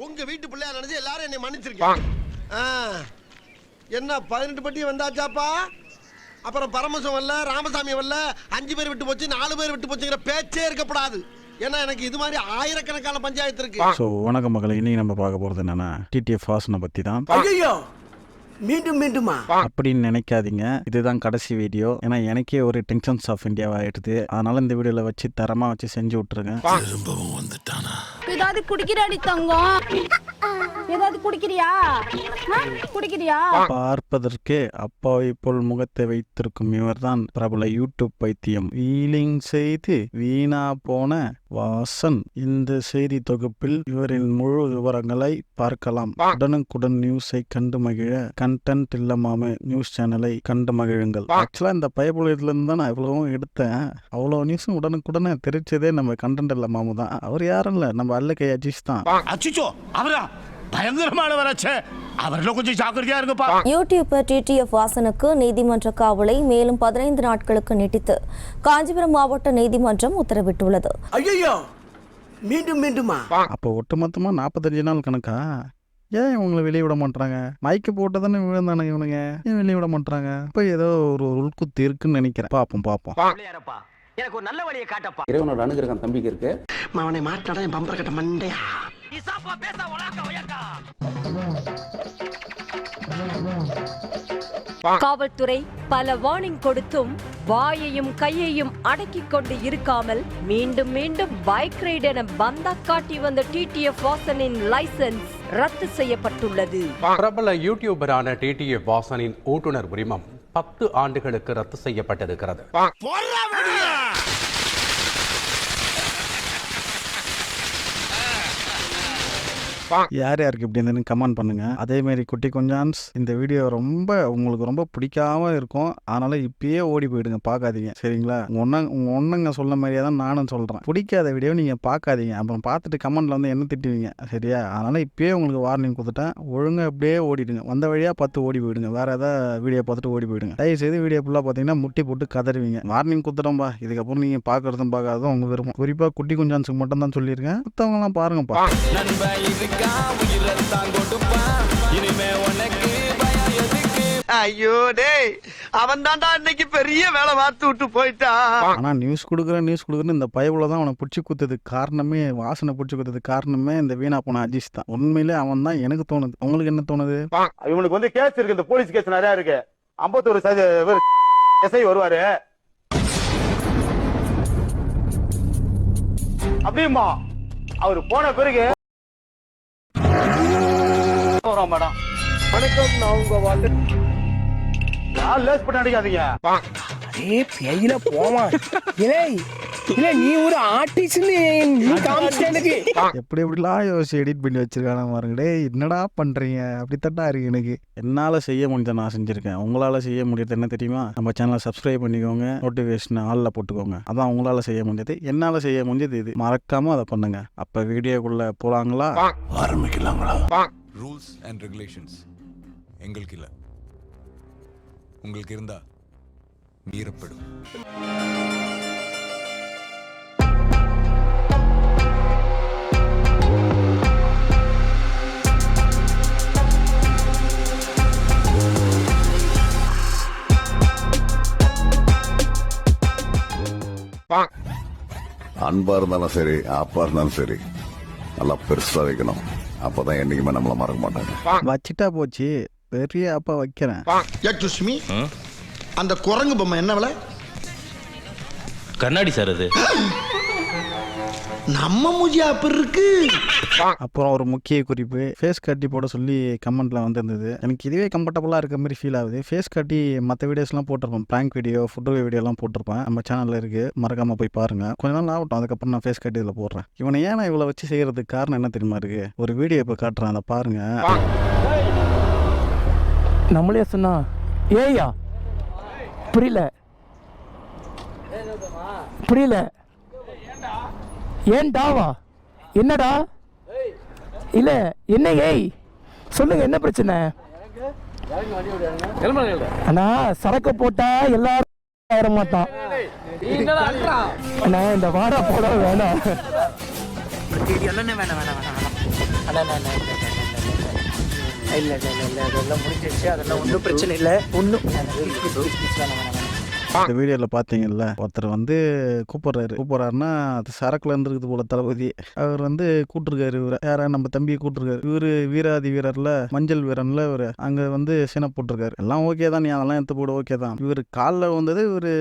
உங்க வீட்டு பிள்ளையா நினைச்சு எல்லாரும் என்னை மன்னிச்சிருக்கேன். என்ன 18 பட்டி வந்தாச்சாப்பா? அப்புறம் பரமசம் வரல, ராமசாமி வரல, 5 பேர் விட்டு போச்சு, 4 பேர் விட்டு போச்சுங்கிற பேச்சே இருக்கப்படாது. ஏன்னா எனக்கு இது மாதிரி ஆயிரக்கணக்கான பஞ்சாயத்து இருக்கு. ஸோ வணக்கம் மக்களை, இன்னைக்கு நம்ம பார்க்க போகிறது என்னன்னா டிடிஎஃப் வாசனை பற்றி தான். மீண்டும் மீண்டுமா அப்படின்னு நினைக்காதீங்க, இதுதான் கடைசி வீடியோ. ஏன்னா எனக்கே ஒரு டென்ஷன்ஸ் ஆஃப் இந்தியாவா ஆயிடுது. அதனால இந்த வீடியோல வச்சு தரமா வச்சு செஞ்சு விட்டுருங்க. திரும்பவும் வந்துட்டானா? ஏதாவது குடிக்கிறாடி தங்கம்? ஏதாவது குடிக்கிறியா? குடிக்கிறியா? பார்ப்பதற்கே அப்பாவை போல் முகத்தை வைத்திருக்கும் இவர்தான் பிரபல யூடியூப் பைத்தியம் வீலிங் செய்து வீணா போன வாசன். இந்த செய்தி தொகுப்பில் இவரின் முழு விவரங்களை பார்க்கலாம். உடனுக்குடன் நியூஸை கண்டு மகிழ கண்டென்ட் இல்லாம நியூஸ் சேனலை கண்டு மகிழுங்கள். ஆக்சுவலா இந்த பயபுலத்துல இருந்து தான் நான் எவ்வளவும் எடுத்தேன். அவ்வளவு நியூஸும் உடனுக்குடனே தெரிச்சதே நம்ம கண்டென்ட் இல்லாம தான். அவர் யாரும் இல்ல, நம்ம அல்லக்கை அஜீஷ் தான். யூடியூபர் டிடிஎஃப் வாசனுக்கு நீதிமன்ற காவலை மேலும் 15 நாட்களுக்கு நீட்டித்து காஞ்சிபுரம் மாவட்ட நீதிமன்றம் உத்தரவிட்டுள்ளது. மீண்டும் மீண்டுமா? அப்போ ஒட்டுமொத்தமா 45 நாள் கணக்கா? ஏன் இவங்களை வெளியே விட மாட்டாங்க? மைக்கு போட்டதானே விழுந்தானுங்க இவனுங்க, ஏன் வெளியே விட மாட்டாங்க? இப்போ ஏதோ ஒரு உள்குத்து இருக்குன்னு நினைக்கிறேன். பாப்போம். எனக்கு ஒரு நல்ல வழியை காட்டப்பா. இறைவனோட அனுகிரகம் தம்பிக்கு இருக்கு. அவனை மாட்டாடா என் பம்பர கட்ட மண்டையா. காவல்துறை பல வார்னிங் கொடுத்தும் வாயையும் கையையும் அடக்கிக் கொண்டு இருக்காமல் மீண்டும் மீண்டும் பைக் ரைட் என பந்தா காட்டி வந்த டிடிஎஃப் வாசனின் லைசென்ஸ் ரத்து செய்யப்பட்டுள்ளது. பிரபல யூடியூபரான டிடிஎஃப் வாசனின் ஓட்டுநர் உரிமம் 10 ஆண்டுகளுக்கு ரத்து செய்யப்பட்டிருக்கிறது. யார் யாருக்கு இப்படி இருந்ததுன்னு கமெண்ட் பண்ணுங்க. அதே மாதிரி குட்டி கொஞ்சான்ஸ், இந்த வீடியோ உங்களுக்கு ரொம்ப பிடிக்காம இருக்கும். அதனால இப்பயே ஓடி போயிடுங்க, பார்க்காதீங்க. சரிங்களா? உங்க ஒண்ணுங்க சொல்ல மாதிரியே தான் நானும் சொல்றேன். பிடிக்காத வீடியோ நீங்க பார்க்காதீங்க. அப்புறம் பார்த்துட்டு கமெண்ட்ல வந்து என்ன திட்டுவீங்க. சரியா? அதனால இப்பயே உங்களுக்கு வார்னிங் கொடுத்துட்டேன். ஒழுங்கா இப்படியே ஓடிடுங்க. வந்த வழியா பார்த்து ஓடி போயிடுங்க. வேற ஏதாவது வீடியோ பார்த்துட்டு ஓடி போயிடுங்க. தயவு செய்து வீடியோ ஃபுல்லா பார்த்தீங்கன்னா முட்டி போட்டு கதறுவீங்க. வார்னிங் கொடுத்துட்டோம்பா. இதுக்கப்புறம் நீங்க பார்க்கறதும் பார்க்காததும் உங்க விருப்பம். குறிப்பா குட்டி கொஞ்சான்ஸுக்கு மட்டும் தான் சொல்லியிருக்கேன். மற்றவங்க எல்லாம் பாருங்கப்பா. ஐயோ டேய், அவன் தான்டா இன்னைக்கு பெரிய வேலை பார்த்து விட்டு போயிட்டான். ஆனா நியூஸ் கொடுக்குறேன்னு இந்த பயவுல தான் அவனை பிடிச்சி குத்துறதுக்கு காரணமே, வாசனை பிடிச்சி குத்துறதுக்கு காரணமே இந்த வீணா போன அஜீஷ் தான். உண்மையிலே அவன் தான் எனக்கு தோணுது. உங்களுக்கு என்ன தோணுது? இவனுக்கு வந்து கேஸ் இருக்கு, இந்த போலீஸ் கேஸ் நிறைய இருக்கு. 51 எஸ்ஐ வருவாரு. அப்படியுமா அவரு போன பிறகு மேடம் வணக்கம், நான் உங்க வாழ்க்கை லேஸ் பண்ண அடிக்காதீங்க. பேயில போமா இல்ல நீ ஒரு ஆர்டிஸ்ட் எப்படிலாம் யோசிச்சு எடிட் பண்ணி வச்சிருக்கான பாருங்களே. என்னடா பண்றீங்க? அப்படித்தான் இருக்கு எனக்கு. என்னால செய்ய முடிஞ்சதை நான் செஞ்சிருக்கேன். உங்களால செய்ய முடியாது என்ன தெரியுமா? நம்ம சேனலை சப்ஸ்கிரைப் பண்ணிக்கோங்க, நோட்டிபிகேஷன் ஆல்ல போட்டுக்கோங்க. அதான் உங்களால செய்ய முடிஞ்சது. என்னால செய்ய முடிஞ்சது இது. மறக்காம அதை பண்ணுங்க. அப்ப வீடியோக்குள்ள போலாங்களா? ஆரம்பிக்கலாங்களா? ரூல்ஸ் அண்ட் ரெகுலேஷன்ஸ் எங்களுக்கு இல்ல, உங்களுக்கு இருந்தா மீறப்படும். அன்பா இருந்தாலும் சரி, அப்பா இருந்தாலும் சரி, நல்லா பெருசா வைக்கணும். அப்பதான் என்னைக்குமே நம்மள மறக்க மாட்டாங்க. வச்சிட்டா போச்சு, பெரிய அப்பா வைக்கிறேன். அந்த குரங்கு பொம்மை என்ன விலை? கண்ணாடி சார், அது நம்ம மூஜியா இருக்கு. அப்புறம் ஒரு முக்கிய குறிப்பு, ஃபேஸ் கட்டி போட சொல்லி கமெண்ட்ல வந்திருந்தது. எனக்கு இதுவே கம்ஃபர்டபுளா இருக்க மாதிரி ஃபீல் ஆகுது. ஃபேஸ் கட்டி மற்ற வீடியோஸ்லாம் போட்டிருப்பேன், பிராங்க் வீடியோ, ஃபுட் வீடியோலாம் போட்டிருப்பேன். நம்ம சேனல்ல இருக்கு, மறக்காம போய் பாருங்க. கொஞ்ச நாள் ஆகட்டும், அதுக்கப்புறம் நான் ஃபேஸ் கட்டி இதில் போடுறேன். இவனை ஏன் நான் இவ்வளோ வச்சு செய்யறதுக்கு காரணம் என்ன தெரியுமா இருக்கு? ஒரு வீடியோ இப்போ காட்டுறேன், அதை பாருங்க. நம்மளே சொன்னா ஏயா புரியல ஏன்டாவா? என்னடா? இல்ல என்ன ஏய் சொல்லுங்க, என்ன பிரச்சனை? அண்ணா சரக்கு போட்டா எல்லாரும் ஏற மாட்டான். அண்ணா இந்த வாடா போட வேணாம். இல்ல அதெல்லாம் முடிஞ்சிருச்சு, அதெல்லாம் ஒன்றும் பிரச்சனை இல்லை. ஒன்றும் இந்த வீடியோவில் பார்த்தீங்கல்ல, ஒருத்தர் வந்து கூப்பிட்றாருன்னா அது சரக்குல இருந்துருக்குது போல தளபதி. அவர் வந்து கூப்பிட்டுருக்காரு இவரை, யாரா நம்ம தம்பியை கூப்பிட்டுருக்காரு. இவரு வீராதி வீரர்ல மஞ்சள் வீரன்ல இவரு அங்கே வந்து சின்ன போட்டிருக்காரு. எல்லாம் ஓகே தான், நீ அதெல்லாம் எடுத்து போட ஓகே தான். இவர் காலில் வந்தது இவர்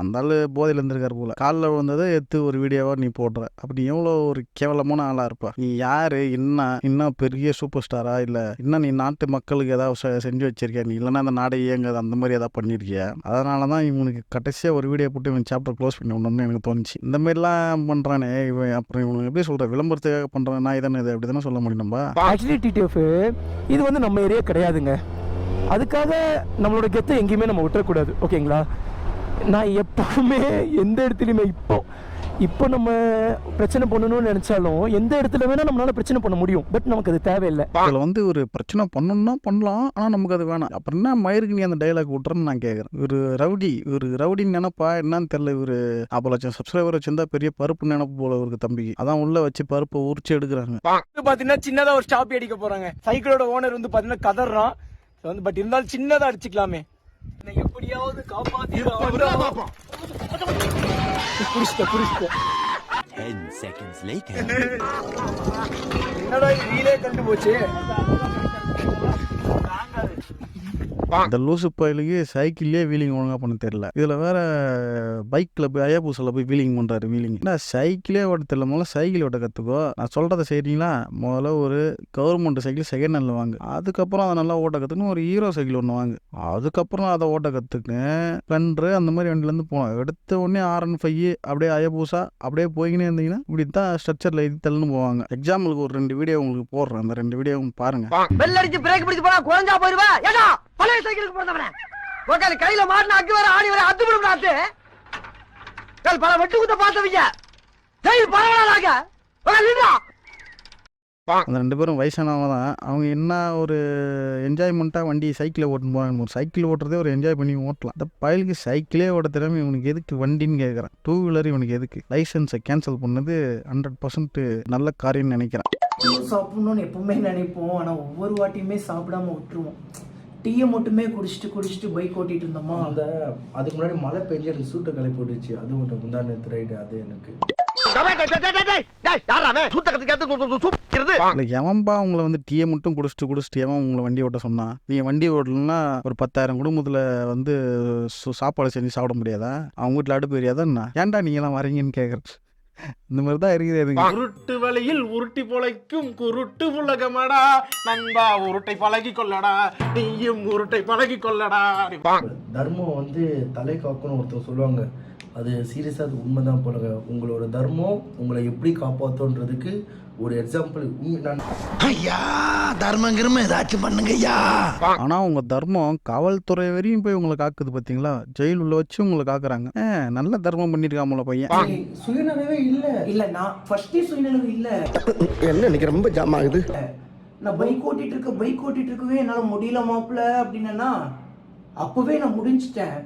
அந்த ஆள் போதையில் இருந்திருக்காரு போல. காலில் விழுந்ததை எடுத்து ஒரு வீடியோவா நீ போடுற. அப்படி எவ்வளோ ஒரு கேவலமான ஆளா இருப்பா நீ? யாரு? இன்னும் பெரிய சூப்பர் ஸ்டாரா? இல்லை இன்னும் நீ நாட்டு மக்களுக்கு ஏதாவது செஞ்சு வச்சிருக்கியா நீ? இல்லைன்னா அந்த நாடை இயங்காது அந்த மாதிரி ஏதாவது பண்ணியிருக்கியா? அதனால தான் இவனுக்கு கடைசியாக ஒரு வீடியோ போட்டு இவன் சாப்டர் க்ளோஸ் பண்ணி விடணும்னு எனக்கு தோணுச்சு. இந்த மாதிரிலாம் பண்ணுறானே இவன், அப்புறம் இவனுக்கு எப்படி சொல்கிற, விளம்பரத்துக்காக பண்ணுறான் நான் இதானே இது அப்படி தானே சொல்ல முடியும் நம்ம. ஆக்சுவலி டிடிஎஃப் இது வந்து நம்ம ஏரியா கிடையாதுங்க. அதுக்காக நம்மளோட கெத்தை எங்கேயுமே நம்ம விட்டுறக்கூடாது, ஓகேங்களா? நான் எப்பவுமே எந்த இடத்துலையுமே இப்போ நம்ம பிரச்சனை பண்ணணும்னு நினைச்சாலும் எந்த இடத்துல வேணா நம்மளால பிரச்சனை பண்ண முடியும். பட் நமக்கு அது தேவையில்லை. இதில் வந்து ஒரு பிரச்சனை பண்ணணும்னா பண்ணலாம், ஆனால் நமக்கு அது வேணாம். அப்புறம் என்ன மயிருக்கு நீ அந்த டைலாக் விட்டுறன்னு நான் கேட்குறேன். ஒரு ரவுடின்னு நினைப்பா என்னன்னு தெரியல. ஒரு 50 லட்சம் சப்ஸ்கிரைபர் வச்சிருந்தா பெரிய பருப்பு நினைப்பு போல இருக்கு தம்பிக்கு. அதான் உள்ள வச்சு பருப்பை உரிச்சு எடுக்கிறாங்க. பாத்தீங்கன்னா சின்னதா ஒரு ஸ்டாப் அடிக்க போறாங்க. சைக்கிளோட ஓனர் வந்து பாத்தீங்கன்னா கதறான். பட் இருந்தாலும் சின்னதா அடிச்சுக்கலாமே, எப்படியாவது காப்பாத்தி என்னடா வீலே கண்டு போச்சு. இந்த லூசு பயலுக்கு சைக்கிள்லேயே வீலிங் ஒழுங்காக பண்ண தெரியல. இதில் வேற பைக்கில் போய் அயாபூசில் போய் வீலிங் பண்ணுறாரு. வீலிங் என்ன சைக்கிளே ஓட்ட தெரியல. முதல்ல சைக்கிள் ஓட்ட கற்றுக்கோ. நான் சொல்கிறத செய்கிறீங்களா? முதல்ல ஒரு கவர்மெண்ட் சைக்கிள் செகண்ட் ஹேண்டில் வாங்க. அதுக்கப்புறம் அதை நல்லா ஓட்ட கற்றுக்கணும். ஒரு ஹீரோ சைக்கிள் ஒன்று வாங்க. அதுக்கப்புறம் அதை ஓட்ட கற்றுக்குன்னு ஸ்ப்ளெண்டரு அந்த மாதிரி வண்டிலேருந்து போனோம். எடுத்த உடனே R15 அப்படியே அயபூசா அப்படியே போய்கினே இருந்தீங்கன்னா இப்படி தான் ஸ்ட்ரக்சரில் இது தள்ளுன்னு போவாங்க. எக்ஸாம்பிளுக்கு ஒரு 2 வீடியோ உங்களுக்கு போடுறேன். அந்த 2 வீடியோவும் பாருங்க. பெல் அடிச்சு பிரேக் பிடிச்சு போனா குழஞ்சா போயிருவா. ஏடா பழைய சைக்கிளுக்கு போறதவனே உக்கால கையில மாட்டின அக்கு வர ஆணி வர அத்து விடும் நாத்து பல வெட்டு குத்த பார்த்தவங்க சைக்கிள் பரவாயில்லாக அந்த 2 பேரும் வயசானவங்க தான். அவங்க என்ன ஒரு என்ஜாய்மெண்ட்டாக வண்டி சைக்கிளை ஓட்டுன்னு போவாங்க. ஒரு சைக்கிள் ஓட்டுறதே ஒரு என்ஜாய் பண்ணி ஓட்டலாம். இந்த பயலுக்கு சைக்கிளே ஓட்ட தெரியாமல் இவனுக்கு எதுக்கு வண்டின்னு கேட்குறேன். 2 வீலர் இவனுக்கு எதுக்கு? லைசன்ஸை கேன்சல் பண்ணது 100% நல்ல காரியம்னு நினைக்கிறேன். சாப்பிடணும்னு எப்பவுமே நினைப்போம். ஆனா ஒவ்வொரு வாட்டியுமே சாப்பிடாம விட்டுருவோம். டீயை மட்டுமே குடிச்சிட்டு பைக் ஓட்டிட்டு இருந்தோமா. அதுக்கு முன்னாடி மழை பெஞ்சு சூட்டை கலை போட்டுச்சு. அது மட்டும் முந்தா நேற்று ரைடு. அது எனக்கு எவன்பா உங்களை வந்து டீயை மட்டும் குடிச்சிட்டு எவன் உங்களை வண்டி ஓட்ட சொன்னா? நீங்க வண்டி ஓட்டலன்னா ஒரு 10,000 குடும்பத்துல வந்து சாப்பாடு செஞ்சு சாப்பிட முடியாதா? அவங்க வீட்டுல அடுப்பு தெரியாதா? ஏன்டா நீங்க எல்லாம் வரீங்கன்னு கேக்குறேன். இந்த மாதிரி தான் இருக்குது. உருட்டு வழியில் உருட்டி பொழைக்கும் குருட்டு உலகமடா நண்பா, உருட்டை பழகி கொள்ளடா, நீயும் உருட்டை பழகி கொள்ளடா. தர்மம் வந்து தலை காக்கணும் ஒருத்தர் சொல்லுவாங்க. அது சீரியஸா அது உண்மைதான் போலங்க. உங்களோட தர்மம் உங்களை எப்படி காப்பாற்றுன்றதுக்கு ஒரு எக்ஸாம்பிள். ஐயா தர்மங்கிரும ஏதாச்சும் பண்ணுங்க ஐயா. ஆனா உங்க தர்மம் காவல்துறை வரையும் போய் உங்களை காக்குது பாத்தீங்களா? ஜெயில் உள்ள வச்சு உங்களை காக்குறாங்க. நல்ல தர்மம் பண்ணிருக்காமல பையன். சுயநலவே இல்ல நான் ஃபர்ஸ்டே சுயநலவே இல்ல. என்ன இன்னைக்கு ரொம்ப ஜாம் ஆகுது. நான் பைக் ஓட்டிட்டு இருக்கவே என்னால முடியல மாப்பிள்ள அப்படின்னா அப்பவே நான் முடிஞ்சிட்டேன்.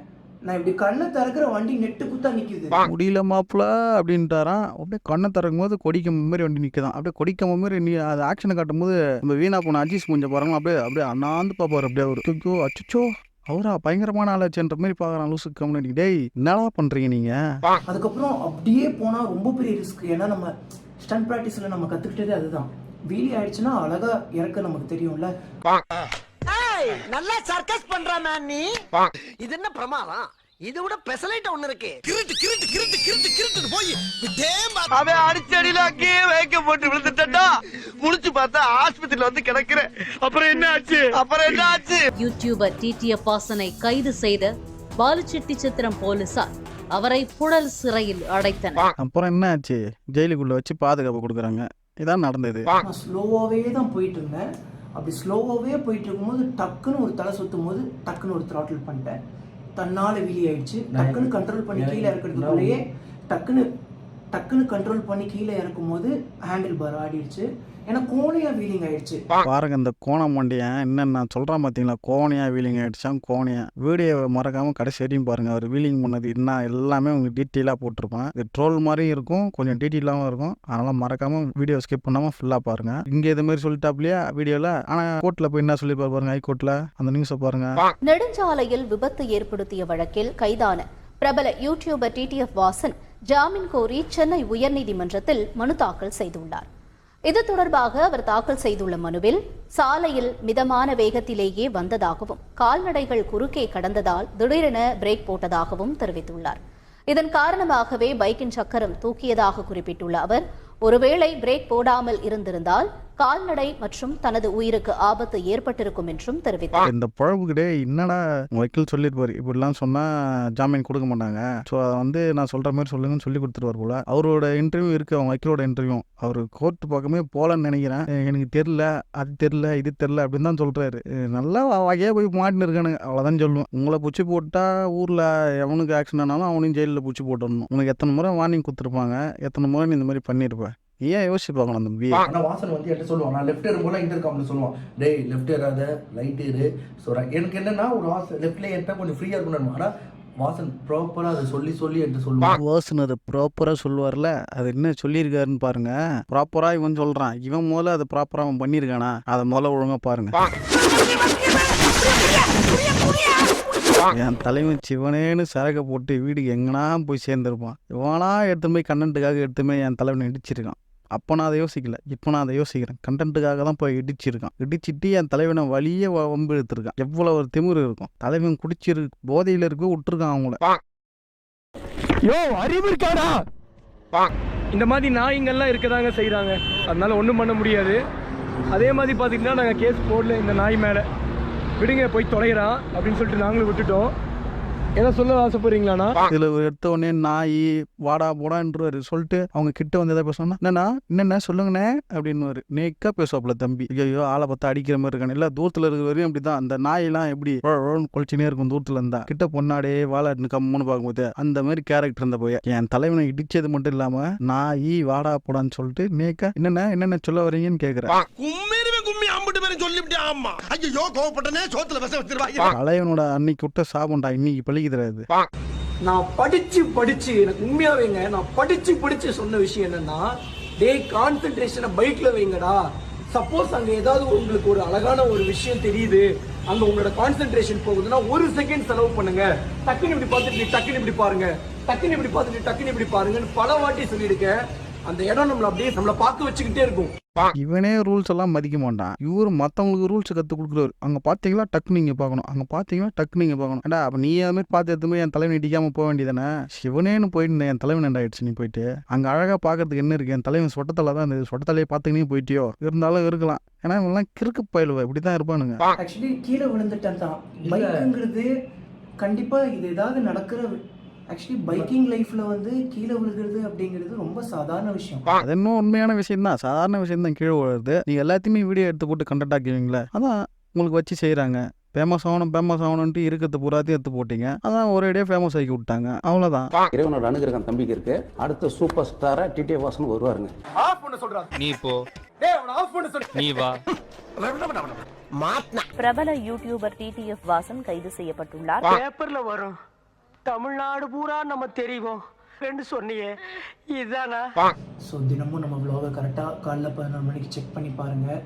நான் இப்படி கண்ணை திறக்கிற வண்டி நெட்டு குத்தா நிக்குது. முடியல மாப்பிள அப்படின்ட்டாரான். அப்படியே கண்ணை திறக்கும் போது கொடிக்கம் மாதிரி வண்டி நிற்குதான். அப்படியே கொடிக்கம் மாதிரி நீ அது ஆக்ஷனை காட்டும் போது நம்ம வீணா போன அஜீஸ் கொஞ்சம் பாருங்க. அப்படியே அண்ணாந்து பாப்பாரு. அப்படியே ஒரு அச்சோ அவரா பயங்கரமான ஆளாச்சுன்ற மாதிரி பாக்குறான். லூசு கம்யூனிட்டி. டேய் என்னடா பண்றீங்க நீங்க? அதுக்கப்புறம் அப்படியே போனா ரொம்ப பெரிய ரிஸ்க். ஏன்னா நம்ம ஸ்டண்ட் பிராக்டிஸ்ல நம்ம கத்துக்கிட்டதே அதுதான். வீலி ஆயிடுச்சுன்னா அழகா இறக்க நமக்கு தெரியும்ல. நல்லா சர்க்கஸ் பண்றானே நீ. இது என்ன பிரமாதம்? இதை விட பெசலைட் ஒண்ணு இருக்கு. கிருட்டு போய் அவன் அடிச்சடியில அங்கேயே வைக்க போட்டு விழுந்துட்டா. முடிச்சு பார்த்தா ஆஸ்பத்திரியில வந்து கிடக்குறேன். அப்புறம் என்ன ஆச்சு? யூடியூபர் டிடிஎஃப் வாசனை கைது செய்த பாலுச்செட்டி சித்திரம் போலீசார் அவரை புழல் சிறையில் அடைத்தனர். அப்புறம் என்ன ஆச்சு? ஜெயிலுக்குள்ள வச்சு பாதுகாப்பு கொடுக்குறாங்க. இதான் நடந்தது. நான் ஸ்லோவாவே தான் போயிட்டு இருந்தேன். அப்படி ஸ்லோவாகவே போயிட்டு இருக்கும்போது டக்குன்னு ஒரு தலை சுற்றும் போது டக்குன்னு ஒரு த்ராட்டில் பண்ணிட்டேன். தன்னால வீலி ஆயிடுச்சு. டக்குன்னு கண்ட்ரோல் பண்ணி கீழே இருக்கிறதுக்குள்ளேயே டக்குன்னு டக்குன்னு கண்ட்ரோல் பண்ணி கீழே இறக்கும் போது ஹேண்டில் பார் ஆடிடுச்சு. ஏன்னா கோணையா வீலிங் ஆயிடுச்சு. பாருங்க இந்த கோணம் வண்டியன் என்னென்ன சொல்கிறான் பார்த்தீங்களா, கோணையா வீலிங் ஆகிடுச்சான். கோணையா வீடியோவை மறக்காமல் கடைசி வரையும் பாருங்கள். அவர் வீலிங் பண்ணது என்ன எல்லாமே உங்களுக்கு டீட்டெயிலாக போட்டிருப்பேன். இது ட்ரோல் மாதிரியும் இருக்கும், கொஞ்சம் டீட்டெயிலாகவும் இருக்கும். அதனால் மறக்காமல் வீடியோ ஸ்கிப் பண்ணாமல் ஃபுல்லாக பாருங்கள். இங்கே இது மாதிரி சொல்லிட்டாப்லையா வீடியோவில், ஆனால் கோர்ட்டில் போய் என்ன சொல்லி பாருங்க, ஹைகோர்ட்டில் அந்த நியூஸை பாருங்கள். நெடுஞ்சாலையில் விபத்து ஏற்படுத்திய வழக்கில் கைதான பிரபல யூடியூபர் டிடிஎஃப் வாசன் ஜாமீன் கோரி சென்னை உயர்நீதிமன்றத்தில் மனு தாக்கல் செய்துள்ளார். இது தொடர்பாக அவர் தாக்கல் செய்துள்ள மனுவில் சாலையில் மிதமான வேகத்திலேயே வந்ததாகவும் கால்நடைகள் குறுக்கே கடந்ததால் திடீரென பிரேக் போட்டதாகவும் தெரிவித்துள்ளார். இதன் காரணமாகவே பைக்கின் சக்கரம் தூக்கியதாக குறிப்பிட்டுள்ள அவர், ஒருவேளை பிரேக் போடாமல் இருந்திருந்தால் கால்நடை மற்றும் தனது உயிருக்கு ஆபத்து ஏற்பட்டிருக்கும் என்றும் தெரிவித்தார். இந்த பழப்புக்கிட்டே என்னடா வக்கீல் சொல்லிருப்பாரு, இப்படிலாம் சொன்னா ஜாமீன் கொடுக்க மாட்டாங்க, ஸோ அதை வந்து நான் சொல்ற மாதிரி சொல்லுங்கன்னு சொல்லி கொடுத்துருவார் போல. அவரோட இன்டர்வியூ இருக்கு, அவங்க வக்கீலோட இன்டர்வியூ. அவர் கோர்ட் பக்கமே போலன்னு நினைக்கிறேன். எனக்கு தெரியல, அது தெரியல, இது தெரியல அப்படின்னு தான் சொல்றாரு. நல்லா வகையா போய் மாட்டின்னு இருக்கானுங்க, அவ்வளோதான் சொல்லுவேன். உங்களை பூச்சி போட்டா ஊர்ல எவனுக்கு ஆக்சிடென்ட் ஆனாலும் அவனையும் ஜெயிலில் பூச்சி போட்டுடணும். உனக்கு எத்தனை முறை வார்னிங் கொடுத்துருப்பாங்க, எத்தனை முறை நீ இந்த மாதிரி பண்ணியிருப்பேன். ஏன் யோசிச்சு பார்க்கணும் தம்பி. ஆனா வாசன் வந்து என்கிட்ட சொல்லுவான், நான் லெஃப்ட் ஏறும் போல இன்டர்காம்ல சொல்லுவான், டேய் லெஃப்ட் ஏறாத, ரைட் ஏறு. ஸோ எனக்கு என்னன்னா ஒரு ஆசை லெஃப்ட்ல ஏறிட்டா கொஞ்சம் ஃப்ரீயா இருக்கணும். ஆனா வாசன் ப்ராப்பரா அதை சொல்லி என்கிட்ட சொல்லுவான். வாசன் அதை ப்ராப்பராக சொல்லுவார்ல, அது என்ன சொல்லியிருக்காருன்னு பாருங்க. ப்ராப்பராக இவன் சொல்கிறான், இவன் முதல்ல அதை ப்ராப்பராக அவன் பண்ணியிருக்கானா, அதை முதல்ல ஒழுங்காக பாருங்க. என் தலைவன் சிவனேன்னு சரகை போட்டு வீட்டுக்கு எங்கன்னா போய் சேர்ந்துருப்பான். இவனா எடுத்துன்னு போய் கண்டென்ட்டுக்காக எடுத்துமே என் தலைவனை இடிச்சிருக்கான். அப்போ நான் அதை யோசிக்கல, இப்போ நான் அதை யோசிக்கிறேன். கண்டென்ட்டுக்காக தான் போய் இடிச்சிருக்கான். இடிச்சிட்டு என் தலைவனை வழியே வம்பு எடுத்துருக்கான். எவ்வளோ ஒரு திமிரு இருக்கும். தலைவன் போதையில் இருக்க விட்டுருக்கான் அவங்கள. யோ அறிவு இருக்காடா, இந்த மாதிரி நாய்ங்கள்லாம் இருக்கதாங்க செய்கிறாங்க. அதனால ஒன்றும் பண்ண முடியாது. அதே மாதிரி பார்த்திங்கன்னா நாங்கள் கேஸ் போடல இந்த நாய் மேலே, விடுங்க போய் தொலைகிறான் அப்படின்னு சொல்லிட்டு நாங்களும் விட்டுட்டோம். ஏதோ சொல்ல ஆசைப்படுறீங்களாண்ணா? இதில் எடுத்த உடனே நாய் வாடா போடான்றாரு. சொல்லிட்டு அவங்க கிட்ட வந்து எதாவது பேசணும்னா என்னென்ன சொல்லுங்கண்ணே அப்படின்னு நேக்கா பேசுவாப்புல தம்பி. ஐயோ ஆளை பார்த்தா அடிக்கிற மாதிரி இருக்கானு. இல்லை தூரத்தில் இருக்கிற வரையும் அப்படிதான். அந்த நாயெல்லாம் எப்படி கொலைச்சினே இருக்கும் தூரத்தில் இருந்தா. கிட்ட பொன்னாடே வாழாட்டுன்னு கம்முன்னு பார்க்கும்போது அந்த மாதிரி கேரக்டர் இருந்த போய் என் தலைவனை இடிச்சது மட்டும் இல்லாம நாய் வாடா போடான்னு சொல்லிட்டு நேக்கா என்னென்ன சொல்ல வரீங்கன்னு கேட்குறேன். தலைவனோட அன்னைக்கு விட்ட சாபம்டா இன்னைக்கு பழிக்குது. நான் படிச்சு எனக்கு உண்மையாவேங்க, நான் படிச்சு சொன்ன விஷயம் என்னன்னா, கான்சென்ட்ரேஷனை பைக்ல வைங்கடா. சப்போஸ் அங்க ஏதாவது உங்களுக்கு ஒரு அழகான ஒரு விஷயம் தெரியுது, அங்க உங்களோட கான்சென்ட்ரேஷன் போகுதுன்னா 1 செகண்ட் செலவு பண்ணுங்க. டக்குன்னு இப்படி பார்த்துட்டு டக்குன்னு இப்படி பாருங்க, டக்குன்னு இப்படி பார்த்துட்டு டக்குன்னு இப்படி பாருங்கன்னு பல வாட்டி சொல்லியிருக்கேன். அந்த இடம் நம்மளை பார்க்க வச்சுக்கிட்டே இருக்கும். இவனே ரூல்ஸ் எல்லாம் மதிக்க மாட்டான். இவரு மற்றவங்களுக்கு ரூல்ஸ் கற்றுக் கொடுக்குறாரு. அங்கே பார்த்தீங்களா டக்கு நீங்கள் பார்க்கணும், அங்கே பார்த்தீங்களா டக்கு நீங்கள் பார்க்கணும். ஏடா அப்போ நீ அது மாதிரி பார்த்து எடுத்துமே என் தலைவன் இடிக்காமல் போக வேண்டியதானே. சிவனேன்னு போயிட்டு என் தலைவன் எண்டாயிடுச்சு. நீ போயிட்டு அங்கே அழகாக பார்க்கறதுக்கு என்ன இருக்கு, என் தலைவன் சொட்டத்தலை தான் இந்த சொட்டத்தலையே பார்த்துக்கினே போயிட்டியோ. இருந்தாலும் இருக்கலாம், ஏன்னா இவெல்லாம் கிறுக்கு பயிலுவ இப்படி தான் இருப்பானுங்க. ஆக்சுவலி கீழே விழுந்துட்டேன் தான். பைக்குங்கிறது கண்டிப்பாக இது ஏதாவது நடக்கிற ஆக்சுவலி பைக்கிங் லைஃப்ல வந்து கீழே விழுகிறது அப்படிங்கிறது ரொம்ப சாதாரண விஷயம். அது இன்னும் உண்மையான விஷயம் தான், சாதாரண விஷயம் தான். கீழே விழுறது நீங்க எல்லாத்தையுமே வீடியோ எடுத்து போட்டு கண்டென்ட் ஆக்குவீங்களே, அதான் உங்களுக்கு வச்சு செய்யறாங்க. ஃபேமஸ் ஆகணும்ட்டு இருக்கிறது பூராத்தையும் எடுத்து போட்டீங்க, அதான் ஒரேடியாக ஃபேமஸ் ஆக்கி விட்டாங்க, அவ்வளோதான். இறைவனோட அனுகிரகம் தம்பிக்கு இருக்கு. அடுத்த சூப்பர் ஸ்டாரா டிடிஎஃப் வாசன் வருவாருங்க. ஆஃப் பண்ண சொல்றாங்க. நீ போ, ஆஃப் பண்ண சொல்ற, நீ வா. பிரபல யூடியூபர் டிடிஎஃப் வாசன் கைது செய்யப்பட்டுள்ளார். பேப்பர்ல வரும் தமிழ்நாடு பூரா நம்ம தெரியும் சொன்னியே, இதுதானா? ஸோ தினமும் நம்ம vlog கரெக்டாக காலைல 11 மணிக்கு செக் பண்ணி பாருங்கள்.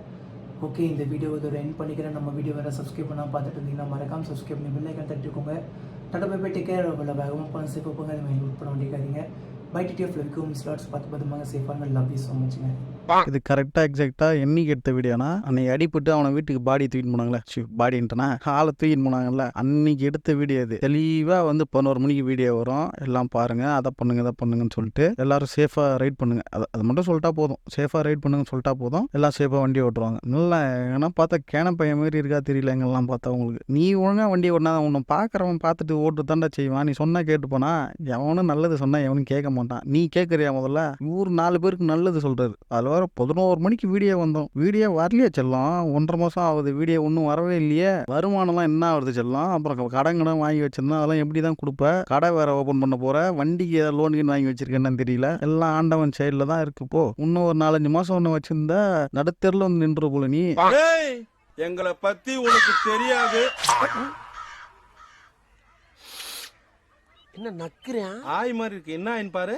ஓகே, இந்த வீடியோ இதோட எண்ட் பண்ணிக்கிறேன். நம்ம வீடியோ வேறு சப்ஸ்கிரைப் பண்ணால் பார்த்துட்டு இருந்தீங்கன்னா மறக்காமல் சப்ஸ்கிரைப் பண்ணி பெல் ஐக்கான் தட்டிக்கோங்க. Tata bye bye, take care. வேகமாக போன சேஃபாக போங்க, அது மாதிரி நோட் பண்ண வேண்டியக்காதீங்க. பை டிடிஎஃப் இருக்கும் ஸ்லாட்ஸ் பார்த்து பத்திரமாக சேஃபாக லவ் யூ ஸோ மச்ங்க. இது கரெக்டாக எக்ஸாக்டாக என்னைக்கு எடுத்த வீடியோனா, அன்னைக்கு அடிப்பட்டு அவனை வீட்டுக்கு பாடி தூக்கிட்டு போனாங்களே, பாடின்ட்டுனா ஆளை தூக்கிட்டு போனாங்கல்ல, அன்னைக்கு எடுத்த வீடியோ இது. தெளிவாக வந்து 11 மணிக்கு வீடியோ வரும், எல்லாம் பாருங்கள், அதை பண்ணுங்க இதை பண்ணுங்கன்னு சொல்லிட்டு எல்லாரும் சேஃபாக ரைட் பண்ணுங்க. அது மட்டும் சொல்லிட்டா போதும், சேஃபாக ரைட் பண்ணுங்கன்னு சொல்லிட்டா போதும், எல்லாம் சேஃபாக வண்டி ஓட்டுருவாங்க. நல்லா ஏன்னா பார்த்தா கேன பையன் மாதிரி இருக்கா தெரியல எங்கெல்லாம் பார்த்தா உங்களுக்கு. நீ ஒழுங்காக வண்டி ஓட்டினா உன்னை பார்க்குறவன் பார்த்துட்டு ஓட்டு தாண்டா செய்வான். நீ சொன்னால் கேட்டு போனா எவனும் நல்லது சொன்னால் எவனும் கேட்க மாட்டான். நீ கேட்குறியா முதல்ல? இவர் 4 பேருக்கு நல்லது சொல்கிறாரு, அதில் வேற 11 மணிக்கு வீடியோ வந்தோம். வீடியோ வரலையே செல்லம், 1.5 மாதம் ஆகுது, வீடியோ ஒன்றும் வரவே இல்லையே. வருமானம்லாம் என்ன ஆகுது செல்லம்? அப்புறம் கடன் வாங்கி வச்சிருந்தா அதெல்லாம் எப்படி தான் கொடுப்ப? கடை வேற ஓப்பன் பண்ண போற, வண்டிக்கு ஏதாவது லோனுக்குன்னு வாங்கி வச்சிருக்கேன்னு தெரியல. எல்லாம் ஆண்டவன் சைடில் தான் இருக்கு. போ, இன்னும் ஒரு 4-5 மாதம் ஒன்று வச்சிருந்தா நடுத்தெருல வந்து நின்று போல நீ. எங்களை பத்தி உனக்கு தெரியாது. என்ன நக்குறேன்? ஆய் மாதிரி இருக்கு. என்ன ஆயின்னு பாரு.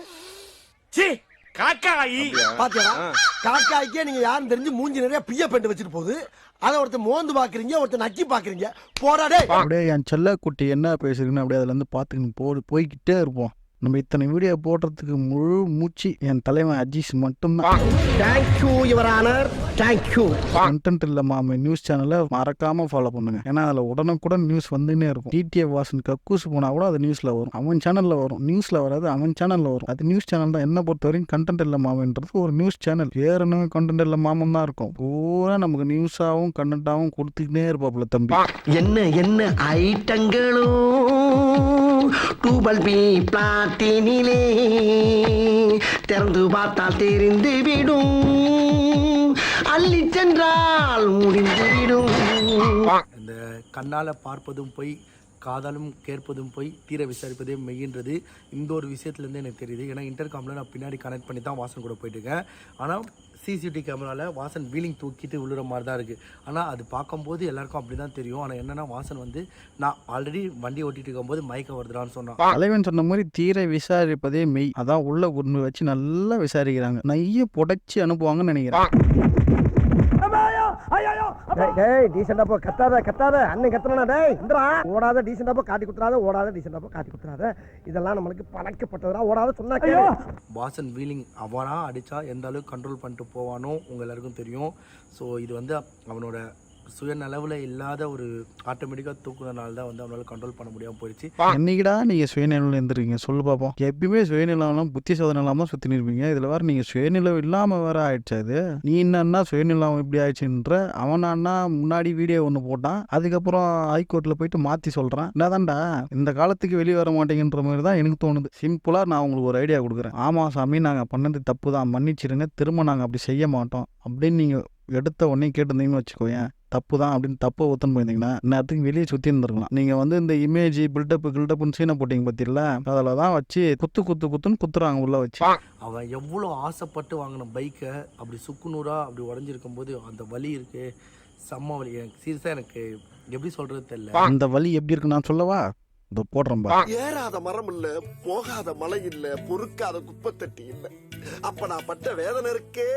பாத்தியா, காக்காய்க்கே நீங்க யாரும் தெரிஞ்சு மூஞ்சி நிறைய பிய பெண்டு வச்சுட்டு போகுது. அதை ஒருத்தர் மோந்து பாக்குறீங்க, ஒருத்தர் நக்கி பாக்குறீங்க. போடாடே. அப்படியே என் செல்ல குட்டி என்ன பேசுறீங்கன்னு அப்படியே அதுல இருந்து பாத்துக்கின்னு போய்கிட்டே இருப்போம். நம்ம இத்தனை வீடியோ போடுறதுக்கு முழு மூச்சு என் தலைவன் அஜீஸ் மட்டும்தான். Thank you your honour, thank you. Content இல்ல மாமே நியூஸ் சேனலை மறக்காம ஃபாலோ பண்ணுங்க. ஏன்னா அதுல உடனுக்குடன் நியூஸ் வந்துன்னே இருக்கும். டிடிஎஃப் வாசன் கக்கூஸ் போனா கூட அது நியூஸ்ல வரும். அவன் சேனல்ல வரும். நியூஸ்ல வராது, அவன் சேனல்ல வரும். அது நியூஸ் சேனல் தான். என்ன பொறுத்த வரைக்கும் கண்டென்ட் இல்ல மாமன்றது ஒரு நியூஸ் சேனல். ஏறனவே கண்டென்ட் இல்ல மாமன் தான் இருக்கும். பூரா நமக்கு நியூஸாவும் கண்டென்ட்டாவும் கொடுத்துக்கிட்டே இருப்பாப்புல தம்பி. என்ன என்ன ஐட்டங்களோ டூபல் பி பிளாட்டினிலே திறந்து பார்த்தால் தெரிந்து விடும், அள்ளி சென்றால் முடிந்து விடும். இந்த கண்ணால் பார்ப்பதும் போய் காதாலும் கேட்பதும் போய் தீர விசாரிப்பதே மெய்யின்றது இந்த ஒரு விஷயத்துலேருந்து எனக்கு தெரியுது. ஏன்னா இன்டர்காமில் நான் பின்னாடி கனெக்ட் பண்ணி தான் வாசன் கூட போயிட்டுருக்கேன். ஆனால் சிசிடிவி கேமராவில் வாசன் வீலிங் தூக்கிட்டு விழுற மாதிரி தான் இருக்குது. ஆனால் அது பார்க்கும்போது எல்லாருக்கும் அப்படி தான் தெரியும். ஆனால் என்னென்னா வாசன் வந்து நான் ஆல்ரெடி வண்டி ஓட்டிகிட்டு இருக்கும்போது மயக்க வருதுடான்னு சொன்னான். தலைவன் சொன்ன மாதிரி தீர விசாரிப்பதே மெய். அதான் உள்ள கொண்டு வச்சு நல்லா விசாரிக்கிறாங்க. நைய புடைச்சி அனுப்புவாங்கன்னு நினைக்கிறேன். டீசெண்டா போ, கத்தாத அண்ணன் கத்தனா. டேய் இந்தரா, ஓடாத டீசெண்டா போ, காட்டி குத்துறாத, ஓடாத டீசெண்டா போ, காட்டி குத்துறாத. இதெல்லாம் நம்மளுக்கு பழக்கப்பட்டதுடா. ஓடாத சொன்னா வாசன் வீலிங் அவனா அடிச்சா எந்த அளவுக்கு கண்ட்ரோல் பண்ணிட்டு போவானோ உங்க எல்லாருக்கும் தெரியும். ஸோ இது வந்து அவனோட சுயநலவில் இல்லாத ஒரு ஆட்டோமேட்டிக்காக தூக்குறதுனால தான் வந்து அவனால கண்ட்ரோல் பண்ண முடியாமல் போயிடுச்சு. என்னைக்கிடா நீங்கள் சுயநிலம் இருந்துருக்கீங்க சொல்லு பார்ப்போம். எப்பயுமே சுயநிலம் புத்தி சோதனை இல்லாமல் சுற்றி நிற்பீங்க. இதில் வேறு நீங்கள் சுயநிலம் இல்லாமல் வேறு ஆயிடுச்சு. அது நீ என்னன்னா சுயநிலம் இப்படி ஆயிடுச்சுன்ற அவனான்னா முன்னாடி வீடியோ ஒன்று போட்டான், அதுக்கப்புறம் ஹைகோர்ட்டில் போயிட்டு மாற்றி சொல்கிறான். என்னதான்டா இந்த காலத்துக்கு வெளியே வர மாட்டேங்கிற மாதிரி தான் எனக்கு தோணுது. சிம்பிளாக நான் உங்களுக்கு ஒரு ஐடியா கொடுக்குறேன். ஆமாம் சாமி, நாங்கள் பண்ணது தப்பு தான், மன்னிச்சிடுங்க, திரும்ப நாங்கள் அப்படி செய்ய மாட்டோம் அப்படின்னு நீங்கள் எடுத்த உடனே கேட்டிருந்தீங்கன்னு வச்சுக்கோயேன், தப்பு தான் அப்படின்னு தப்பை ஒத்துன்னு போயிருந்தீங்கன்னா நேரத்துக்கு வெளியே சுற்றி இருந்திருக்கலாம். நீங்கள் வந்து இந்த இமேஜ் பில்டப்புன்னு சீனை போட்டிங்க பற்றியில, அதில் தான் வச்சு குத்துன்னு குத்துறாங்க உள்ள வச்சு. அவன் எவ்வளோ ஆசைப்பட்டு வாங்கின பைக்கை அப்படி சுக்குநூறா அப்படி உடஞ்சிருக்கும் போது அந்த வலி இருக்கு, செம்ம வலி. எனக்கு சீரியஸாக எனக்கு எப்படி சொல்றது தெரியல. அந்த வலி எப்படி இருக்கு நான் சொல்லவா? இதோ போடுறேன். ஏறாத மரம் இல்ல, போகாத மலை இல்ல, பொறுக்காத குப்பை தட்டி இல்ல. அப்ப நான் பட்ட வேதனை இருக்கே,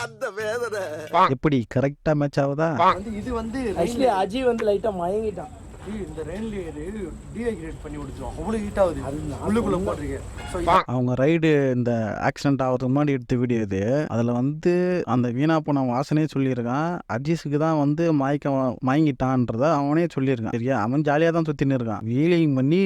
அந்த வேதனை எப்படி கரெக்டா மேட்ச் ஆகுதா? இது வந்து ஆக்சுவலி அஜய் வந்து லைட்டா மயங்கிட்டான். இந்த ரெயின்லேயர் டீஹைட்ரேட் பண்ணி விடுச்சோம். அவ்வளோ ஹீட் ஆகுது உள்ளுக்குள்ள போட்டிருக்கேன். அவங்க ரைடு இந்த ஆக்சிடென்ட் ஆகிறதுக்கு முன்னாடி எடுத்த வீடியோ இது. அதில் வந்து அந்த வீணா போன வாசனே சொல்லியிருக்கான், அஜீஸுக்கு தான் வந்து மயங்கிட்டான்றத அவனே சொல்லியிருக்கான். சரியா, அவன் ஜாலியாக தான் சுற்றின்னு இருக்கான். வீலிங் பண்ணி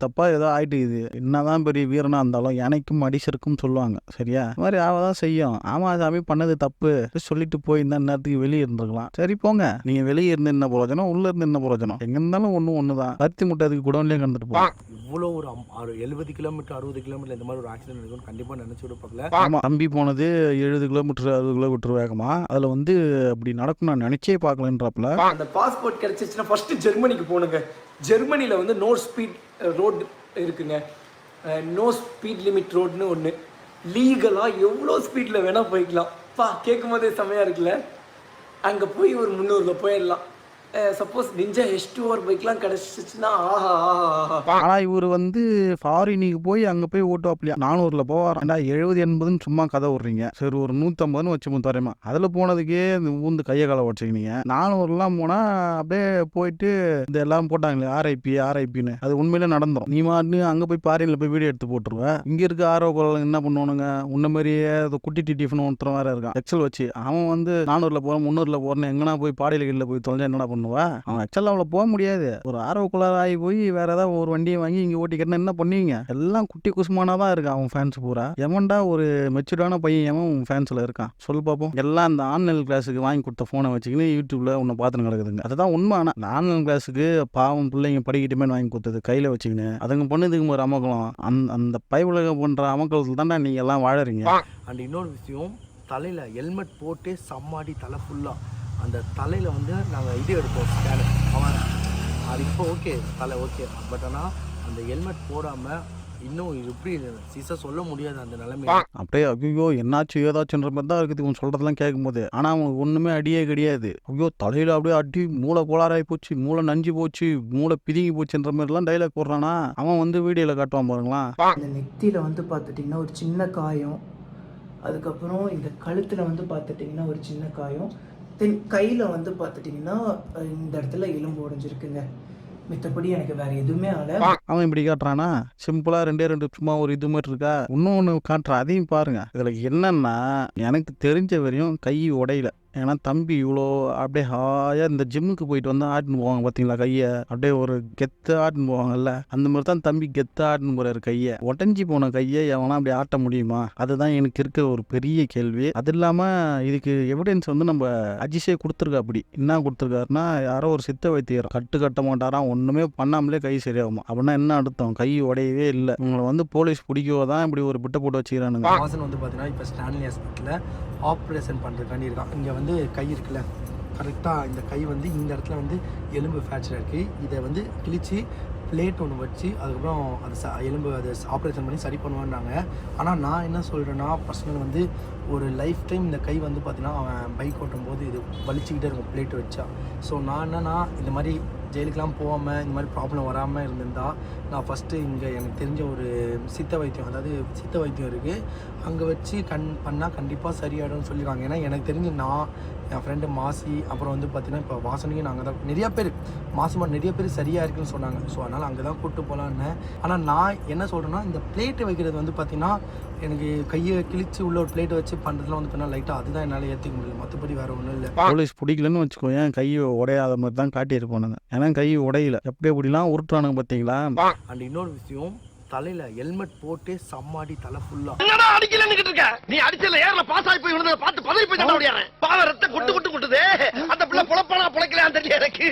தப்பாக ஏதோ ஆயிட்டு. இது என்னதான் பெரிய வீரனா இருந்தாலும் யானைக்கும் அடிசருக்கும் சொல்லுவாங்க. சரியா, இந்த மாதிரி ஆவதான் செய்யும். ஆமா சாமி பண்ணது தப்பு சொல்லிட்டு போய் இந்த நேரத்துக்கு வெளியே இருந்திருக்கலாம். சரி போங்க, நீங்கள் வெளியே இருந்து என்ன பிரயோஜனம், உள்ள இருந்து என்ன பிரயோஜனம்? இருந்தாலும் ஒண்ணுதான், கருத்தி முட்டை அதுக்கு குடோன்லயே கண்டுட்டு போவான். இவ்வளோ ஒரு 70 கிலோமீட்டர் 60 கிலோமீட்டர் இந்த மாதிரி ஒரு ஆக்சிடென்ட் இருக்குன்னு கண்டிப்பா நினைச்சு விடப்படல. ஆமா, தம்பி போனது 70 கிலோமீட்டர் 60 கிலோமீட்டர் வேகமா. அதுல வந்து அப்படி நடக்கும் நான் நினைச்சே பார்க்கலன்றாப்ல. அந்த பாஸ்போர்ட் கிடைச்சிச்சுன்னா ஃபர்ஸ்ட் ஜெர்மனிக்கு போனுங்க. ஜெர்மனில வந்து நோ ஸ்பீட் ரோடு இருக்குங்க, நோ ஸ்பீட் லிமிட் ரோடுன்னு ஒன்று. லீகலா எவ்வளோ ஸ்பீட்ல வேணா போய்க்கலாம். கேட்கும் போதே செமையா இருக்குல்ல. அங்க போய் ஒரு 300ல போயிடலாம். சப்போஸ் நிஞ்சா H2R பைக்லாம் கிடைச்சிச்சுன்னா ஆனா இவர் வந்து ஃபாரினுக்கு போய் அங்க போய் ஓட்டுவாப்லையா 400ல போவார். 70-80ன்னு சும்மா கதை விடுறீங்க. சரி ஒரு 150ன்னு வச்சு முத்தாரமா அதுல போனதுக்கே இந்த ஊந்து கையை காலை வச்சுக்கினீங்க. 400லாம் போனா அப்படியே போயிட்டு இந்த எல்லாம் போட்டாங்களே ஆர்ஐபின்னு, அது உண்மையிலே நடந்துடும். நீ மாட்டு அங்க போய் பாரின்ல போய் வீடியோ எடுத்து போட்டுருவேன். இங்க இருக்க ஆர்வம் என்ன பண்ணுவானுங்க, உன்ன மாதிரியே குட்டி டிஃபன் ஒருத்தர் வேற இருக்கான் எக்ஸல் வச்சு. அவன் வந்து 400ல போறேன் 300ல போறேன்னு எங்கன்னா போய் பாடியில கீழே போய் தொலைஞ்சா என்னடா பண்ணுவான்? அவன் ஆக்சுவலாக அவ்வளோ போக முடியாது. ஒரு ஆர்வக்குள்ளார ஆகி போய் வேற ஏதாவது ஒரு வண்டியை வாங்கி இங்கே ஓட்டிக்கிறேன்னு என்ன பண்ணுவீங்க? எல்லாம் குட்டி குசுமானா தான் இருக்கு அவன் ஃபேன்ஸ் பூரா. எவன்டா ஒரு மெச்சூர்டான பையன் எவன் ஃபேன்ஸில் இருக்கான் சொல்லு பார்ப்போம். எல்லாம் அந்த ஆன்லைன் கிளாஸுக்கு வாங்கி கொடுத்த ஃபோனை வச்சுக்கின்னு யூடியூப்ல உன்னை பார்த்துன்னு கிடக்குதுங்க. அதுதான் உண்மை. ஆனால் இந்த ஆன்லைன் கிளாஸுக்கு பாவம் பிள்ளைங்க படிக்கிட்டுமே வாங்கி கொடுத்தது கையில் வச்சுக்கின்னு அதுங்க பொண்ணுதுக்கு ஒரு அமக்கலம். அந்த பைவுலக போன்ற அமக்கலத்தில் தான்டா நீங்கள் எல்லாம் வாழறீங்க. அண்ட் இன்னொரு விஷயம், தலையில் ஹெல்மெட் போட்டு சம்மாடி தலை ஃபுல்லாக அந்த தலையில் வந்து நாங்கள் இது எடுப்போம் ஸ்கேனு அவன் அது இப்போ ஓகே தலை ஓகே. பட் ஆனால் அந்த ஹெல்மெட் போடாமல் இன்னும் எப்படி சீசா சொல்ல முடியாது அந்த நிலைமை. அப்படியே ஐயோ என்னாச்சு ஏதாச்சுன்ற மாதிரி தான் இருக்குது இவன் சொல்கிறதெல்லாம் கேட்கும்போது. ஆனால் அவனுக்கு ஒன்றுமே அடியே கிடையாது. ஐயோ தலையில் அப்படியே அடி மூளை கோளாறாகி போச்சு, மூளை நஞ்சு போச்சு, மூளை பிதுங்கி போச்சுன்ற மாதிரிலாம் டைலாக் போடுறானா. அவன் வந்து வீடியோவில் காட்டுவான் பாருங்களா. இந்த நெத்தியில் வந்து பார்த்துட்டிங்கன்னா ஒரு சின்ன காயம், அதுக்கப்புறம் இந்த கழுத்தில் வந்து பார்த்துட்டிங்கன்னா ஒரு சின்ன காயம், தென் கையில் வந்து பார்த்துட்டிங்கன்னா இந்த இடத்துல எலும்பு உடைஞ்சிருக்குங்க. மித்தபடி எனக்கு வேற எதுவுமே ஆகல. அவன் இப்படி காட்டுறானா, சிம்பிளா 2 சும்மா ஒரு இது மாதிரி இருக்கா. இன்னொன்று காட்டுறான், அதையும் பாருங்க. இதுல என்னன்னா எனக்கு தெரிஞ்ச வரையும் கை உடையில. ஏன்னா தம்பி இவ்வளோ அப்படியே ஹாயாக இந்த ஜிம்முக்கு போயிட்டு வந்து ஆட்டுன்னு போவாங்க பார்த்தீங்களா கையை, அப்படியே ஒரு கெத்து ஆட்டுன்னு போவாங்கல்ல, அந்த மாதிரி தான் தம்பி கெத்து ஆட்டுன்னு போகிறாரு கையை. உடஞ்சி போன கையை எவனா அப்படி ஆட்ட முடியுமா? அதுதான் எனக்கு இருக்க ஒரு பெரிய கேள்வி. அது இல்லாமல் இதுக்கு எவிடன்ஸ் வந்து நம்ம அஜிஷே கொடுத்துருக்கா. அப்படி என்ன கொடுத்துருக்காருன்னா, யாரோ ஒரு சித்த வைத்தியர் கட்ட மாட்டாராம், ஒன்றுமே பண்ணாமலே கை சரியாகுமா. அப்படின்னா என்ன அர்த்தம்? கை உடையவே இல்லை. உங்களை வந்து போலீஸ் பிடிக்கவோ தான் இப்படி ஒரு பிட்டை போட்டு வச்சுக்கிறானுங்க. வாசன் வந்து பார்த்தீங்கன்னா இப்போ ஸ்டான்லி ஹாஸ்பிட்டலில் ஆப்ரேஷன் பண்ணுறதுக்காண்டி இருக்கான். இங்கே வந்து கை இருக்குல்ல, கரெக்டாக இந்த கை வந்து இந்த இடத்துல வந்து எலும்பு ஃப்ராக்சர் இருக்குது. இதை வந்து கிழிச்சு பிளேட் ஒன்று வச்சு அதுக்கப்புறம் அது எலும்பு அது ஆப்ரேஷன் பண்ணி சரி பண்ணுவான்னாங்க. ஆனால் நான் என்ன சொல்கிறேன்னா, பர்சனல் வந்து ஒரு லைஃப் டைம் இந்த கை வந்து பார்த்தீங்கன்னா அவன் பைக் ஓட்டும் போது இது வலிச்சுக்கிட்டே இருக்கும் பிளேட் வச்சா. ஸோ நான் என்னன்னா இந்த மாதிரி ஜெயிலுக்கெலாம் போகாமல் இந்த மாதிரி ப்ராப்ளம் வராமல் இருந்திருந்தா நான் ஃபஸ்ட்டு இங்கே எனக்கு தெரிஞ்ச ஒரு சித்த வைத்தியம், அதாவது சித்த வைத்தியம் இருக்குது, அங்கே வச்சு பண்ணால் கண்டிப்பாக சரியாயிடும்னு சொல்லியிருக்காங்க. ஏன்னா எனக்கு தெரிஞ்சு நான், என் ஃப்ரெண்டு மாசி, அப்புறம் வந்து பார்த்தீங்கன்னா இப்போ வாசனையும் நாங்கள் தான் நிறைய பேர் நிறைய பேர் சரியாக இருக்குன்னு சொன்னாங்க. ஸோ அதனால் அங்கே தான் கூப்பிட்டு போகலான்னு. ஆனால் நான் என்ன சொல்கிறேன்னா, இந்த பிளேட்டு வைக்கிறது வந்து பார்த்திங்கன்னா எனக்கு கையை கிழிச்சு உள்ள ஒரு பிளேட்டை வச்சு பண்ணுறதுலாம் வந்து பார்த்தீங்கன்னா லைட்டாக அதுதான் என்னால் ஏற்றிக்க முடியல. மற்றபடி வேறு ஒன்றும் இல்லை. போலீஸ் பிடிக்கலன்னு வச்சுக்கோ, ஏன் கை உடையாத மாதிரி தான் காட்டியிருப்பானுங்க. ஏன்னா கை உடையில எப்படிலாம் உருட்டுறானுங்க பார்த்தீங்களா. அண்ட் இன்னொரு விஷயம், தலையில ஹெல்மெட் போட்டு சம்மாடி தலை ஃபுல்லா. என்னடா அடிக்கலன்னு இருக்க? நீ அடிச்சல ஏர்ல பாஸ் ஆகி போய் விழுந்தத பார்த்து பதறி போய் தட முடியாரே. பாவ ரத்த கொட்டுதே. அந்த பிள்ளை பொளப்பானா பொளக்கலையான்னு தெரியல எனக்கு.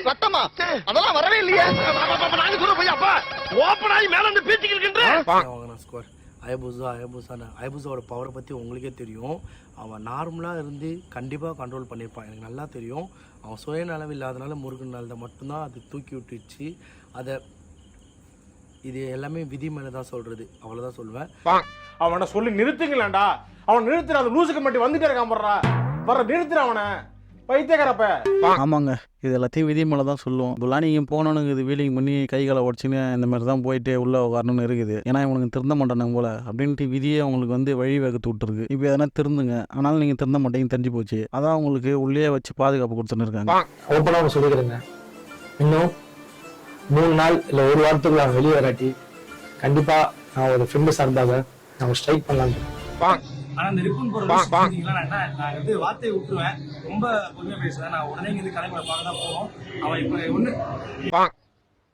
ரத்தமா அதெல்லாம் வரவே இல்லையே. நாங்க தூர போய் அப்பா ஓபன் ஆகி மேல இருந்து பீச்சிட்டு இருக்கேன். ஸ்கோர் அயபுசாவோட பவரை பற்றி உங்களுக்கே தெரியும். அவன் நார்மலாக இருந்து கண்டிப்பாக கண்ட்ரோல் பண்ணியிருப்பான், எனக்கு நல்லா தெரியும். அவன் சுயநலவு இல்லாதனால முருகனால மட்டும்தான் அது தூக்கி விட்டுச்சு. அதை இது எல்லாமே விதி மேலே தான் சொல்கிறது, அவ்வளோதான் சொல்லுவேன். அவனை சொல்லி நிறுத்துங்களேன்டா. அவன் நிறுத்துற அந்த லூசுக்கு மட்டும் வந்துட்டே இருக்கான் போடுறா. வர நிறுத்துற அவனை பைத்தியக்காரப்ப. ஆமாங்க, இது எல்லாத்தையும் விதி மேலே தான் சொல்லுவோம். இப்பெல்லாம் நீங்கள் போனவனுக்கு இது வீலிங் பண்ணி கைகளை உடச்சின்னு இந்த மாதிரி தான் போயிட்டு உள்ளே உட்காரணும்னு இருக்குது. ஏன்னா இவனுக்கு திருந்த மாட்டானுங்க போல அப்படின்ட்டு விதியே அவங்களுக்கு வந்து வழி வகுத்து விட்டுருக்கு. இப்போ எதனா திருந்துங்க, ஆனாலும் நீங்கள் திருந்த மாட்டேங்க தெரிஞ்சு போச்சு. அதான் அவங்களுக்கு உள்ளே வச்சு பாதுகாப்பு கொடுத்துன்னு இருக்காங்க. ஓப்பனாக சொல்லிக்கிறேங்க, இன்னும் 3 நாள் இல்லை 1 வாரத்துக்குள்ள அவன் வெளியே வராட்டி கண்டிப்பாக நான் ஒரு ஃப்ரெண்டு சார்பாக நான் ஸ்ட்ரைக் பண்ணலான்னு. ஆனா இந்த ரிப்பன் போற நான் வந்து வார்த்தையை விட்டுருவேன். ரொம்ப பொறுமையா பேசுறேன். நான் உடனே இங்க கிளம்பி பார்க்க தான் போவோம். அவன் இப்ப ஒண்ணு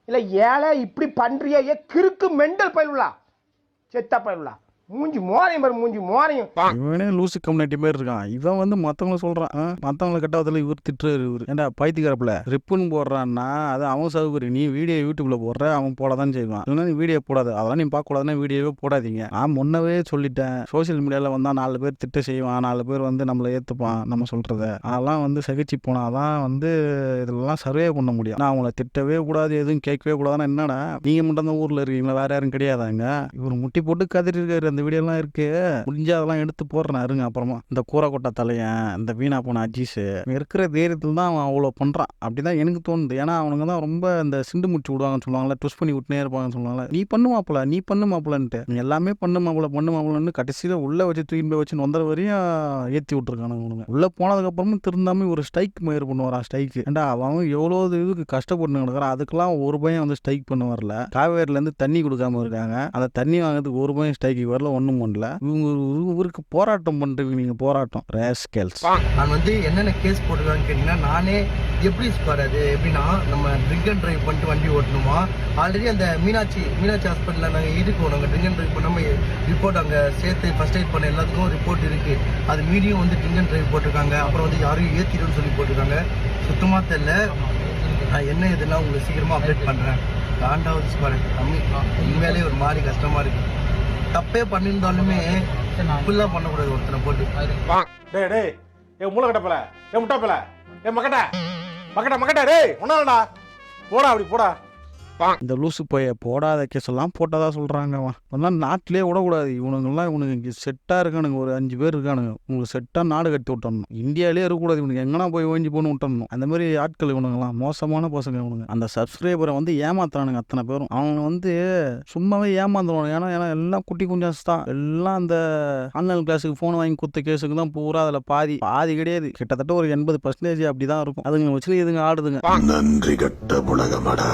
இல்ல ஏழை இப்படி பண்றியா? கிறுக்கு மெண்டல் பயிலுலா, செத்த பயிலுலா, மூஞ்சி மோரையும் பாரு, மூஞ்சி மோரையும். இவனே லூசு கம்யூனிட்டி மாதிரி இருக்கான். இவன் வந்து மற்றவங்கள சொல்கிறான், மற்றவங்களை கட்டாவதில் இவர் திட்டுறாரு. இவர் ஏன்டா பைத்தியக்காரப்பில் ரிப்புன்னு போடுறான்னா அது அவன் சௌகரியம். நீ வீடியோ யூடியூப்ல போடுற, அவன் போட தான் செய்வான். இல்லைன்னா நீ வீடியோ போடாது, அதெல்லாம் நீ பார்க்கக்கூடாதுன்னா வீடியோவே போடாதீங்க. நான் முன்னவே சொல்லிட்டேன், சோசியல் மீடியாவில் வந்தால் 4 பேர் திட்ட செய்வான், 4 பேர் வந்து நம்மளை ஏற்றுப்பான் நம்ம சொல்கிறத. அதெல்லாம் வந்து சகிச்சு போனால் தான் வந்து இதெல்லாம் சர்வே பண்ண முடியும். நான் அவங்கள திட்டவே கூடாது, எதுவும் கேட்கவே கூடாதுன்னா என்னடா நீங்கள் மட்டும் தான் ஊரில் இருக்கீங்களா, வேற யாரும் கிடையாதாங்க? இவர் முட்டி போட்டு கதறி இருக்காரு. அந்த வீடியோலாம் இருக்கு, முடிஞ்சா அதெல்லாம் எடுத்து போடுறேன் இருங்க. அப்புறமா இந்த கூரை கொட்டை தலையன், இந்த வீணா போன அஜீஸ் இருக்கிற தைரியத்தில் தான் அவன் அவ்வளோ பண்ணுறான். அப்படிதான் எனக்கு தோணுது. ஏன்னா அவனுங்க தான் ரொம்ப இந்த சிண்டு முடிச்சு விடுவாங்கன்னு சொல்லுவாங்களே, ட்விஸ்ட் பண்ணி விட்டுனே இருப்பாங்கன்னு சொல்லுவாங்களே. நீ பண்ணு மாப்பிள்ளன்ட்டு நீ எல்லாமே பண்ணு மாப்பிள்ளன்னு கடைசியில் உள்ள வச்சு தூக்கி போய் வச்சு வந்த வரையும் ஏற்றி விட்டுருக்கானுங்க. உள்ள போனதுக்கப்புறமும் திருந்தாமல் ஒரு ஸ்ட்ரைக் முயற்சி பண்ணுவாரான். ஸ்ட்ரைக்கு ஏன்டா அவன் எவ்வளோ இதுக்கு கஷ்டப்பட்டு கிடக்குறான். அதுக்கெல்லாம் ஒரு பையன் வந்து ஸ்ட்ரைக் பண்ண வரல. காவேரிலேருந்து தண்ணி கொடுக்காம இருக்காங்க, அந்த தண்ணி வாங்கிறதுக்கு ஒரு பையன் ஸ்ட்ரைக்கு வரல, ஒன்றும் பண்ணல. இவருக்கு போராட்டம் பண்றீங்க நீங்க, போராட்டம் ராஸ்கல்ஸ். நான் வந்து என்னென்ன கேஸ் போட்டுருக்கான்னு கேட்டீங்கன்னா, நானே எப்படி அது எப்படின்னா, நம்ம ட்ரிங்க் அண்ட் ட்ரைவ் பண்ணிட்டு வண்டி ஓட்டணுமா. ஆல்ரெடி அந்த மீனாட்சி ஹாஸ்பிட்டலில் நாங்கள் இருக்கோம். நாங்கள் ட்ரிங்க் அண்ட் ட்ரைவ் பண்ணாமல் ரிப்போர்ட் அங்கே சேர்த்து ஃபர்ஸ்ட் எய்ட் பண்ண எல்லாத்துக்கும் ரிப்போர்ட் இருக்குது. அது மீடியம் வந்து ட்ரிங்க் அண்ட் ட்ரைவ் போட்டிருக்காங்க. அப்புறம் வந்து யாரும் ஏற்றிடும்னு சொல்லி போட்டிருக்காங்க. சுத்தமாக தெரியல. நான் என்ன இதெல்லாம் உங்களுக்கு சீக்கிரமாக அப்டேட் பண்ணுறேன். 2வது ஸ்குவாட் உண்மையிலே ஒரு மாதிரி கஷ்டமாக இருக்குது. தப்பே பண்ணியிருந்தாலுமே இப்படிலாம் பண்ணக்கூடாது ஒருத்தனை போட்டு. டேய் டேய் ஏ மூளை கட்டப்பல ஏ முட்டாப்பல ஏ மக்கட்ட டேய் ஒன்னாலடா போடா அப்படி போடா. இந்த லூசு போய போடாத கேஸ் எல்லாம் போட்டதா சொல்றாங்க. அவன் நாட்டிலே விடக்கூடாது. இவனுங்கெல்லாம் இவனுக்கு இங்கே செட்டாக இருக்கானுங்க. ஒரு 5 பேர் இருக்கானுங்க. உங்களுக்கு செட்டாக நாடு கட்டி விட்டணும். இந்தியாவிலே இருக்கக்கூடாது. இவனுக்கு எங்கன்னா போய் ஓஞ்சி போன்னு விட்டணும். அந்த மாதிரி ஆட்கள் இவனுங்கெல்லாம் மோசமான பசங்க இவனுங்க. அந்த சப்ஸ்கிரைபரை வந்து ஏமாத்துறானுங்க அத்தனை பேரும். அவங்க வந்து சும்மாவே ஏமாந்துருவானு. ஏன்னா எல்லாம் குட்டி குஞ்சாஸ் தான். எல்லாம் அந்த ஆன்லைன் கிளாஸுக்கு ஃபோன் வாங்கி கொடுத்த கேஸுக்கு தான் பூரா அதில் பாதி கிடையாது. கிட்டத்தட்ட ஒரு 80% அப்படிதான் இருக்கும். அதுங்க வச்சு இதுங்க ஆடுதுங்க. நன்றி கட்ட உலகமடா.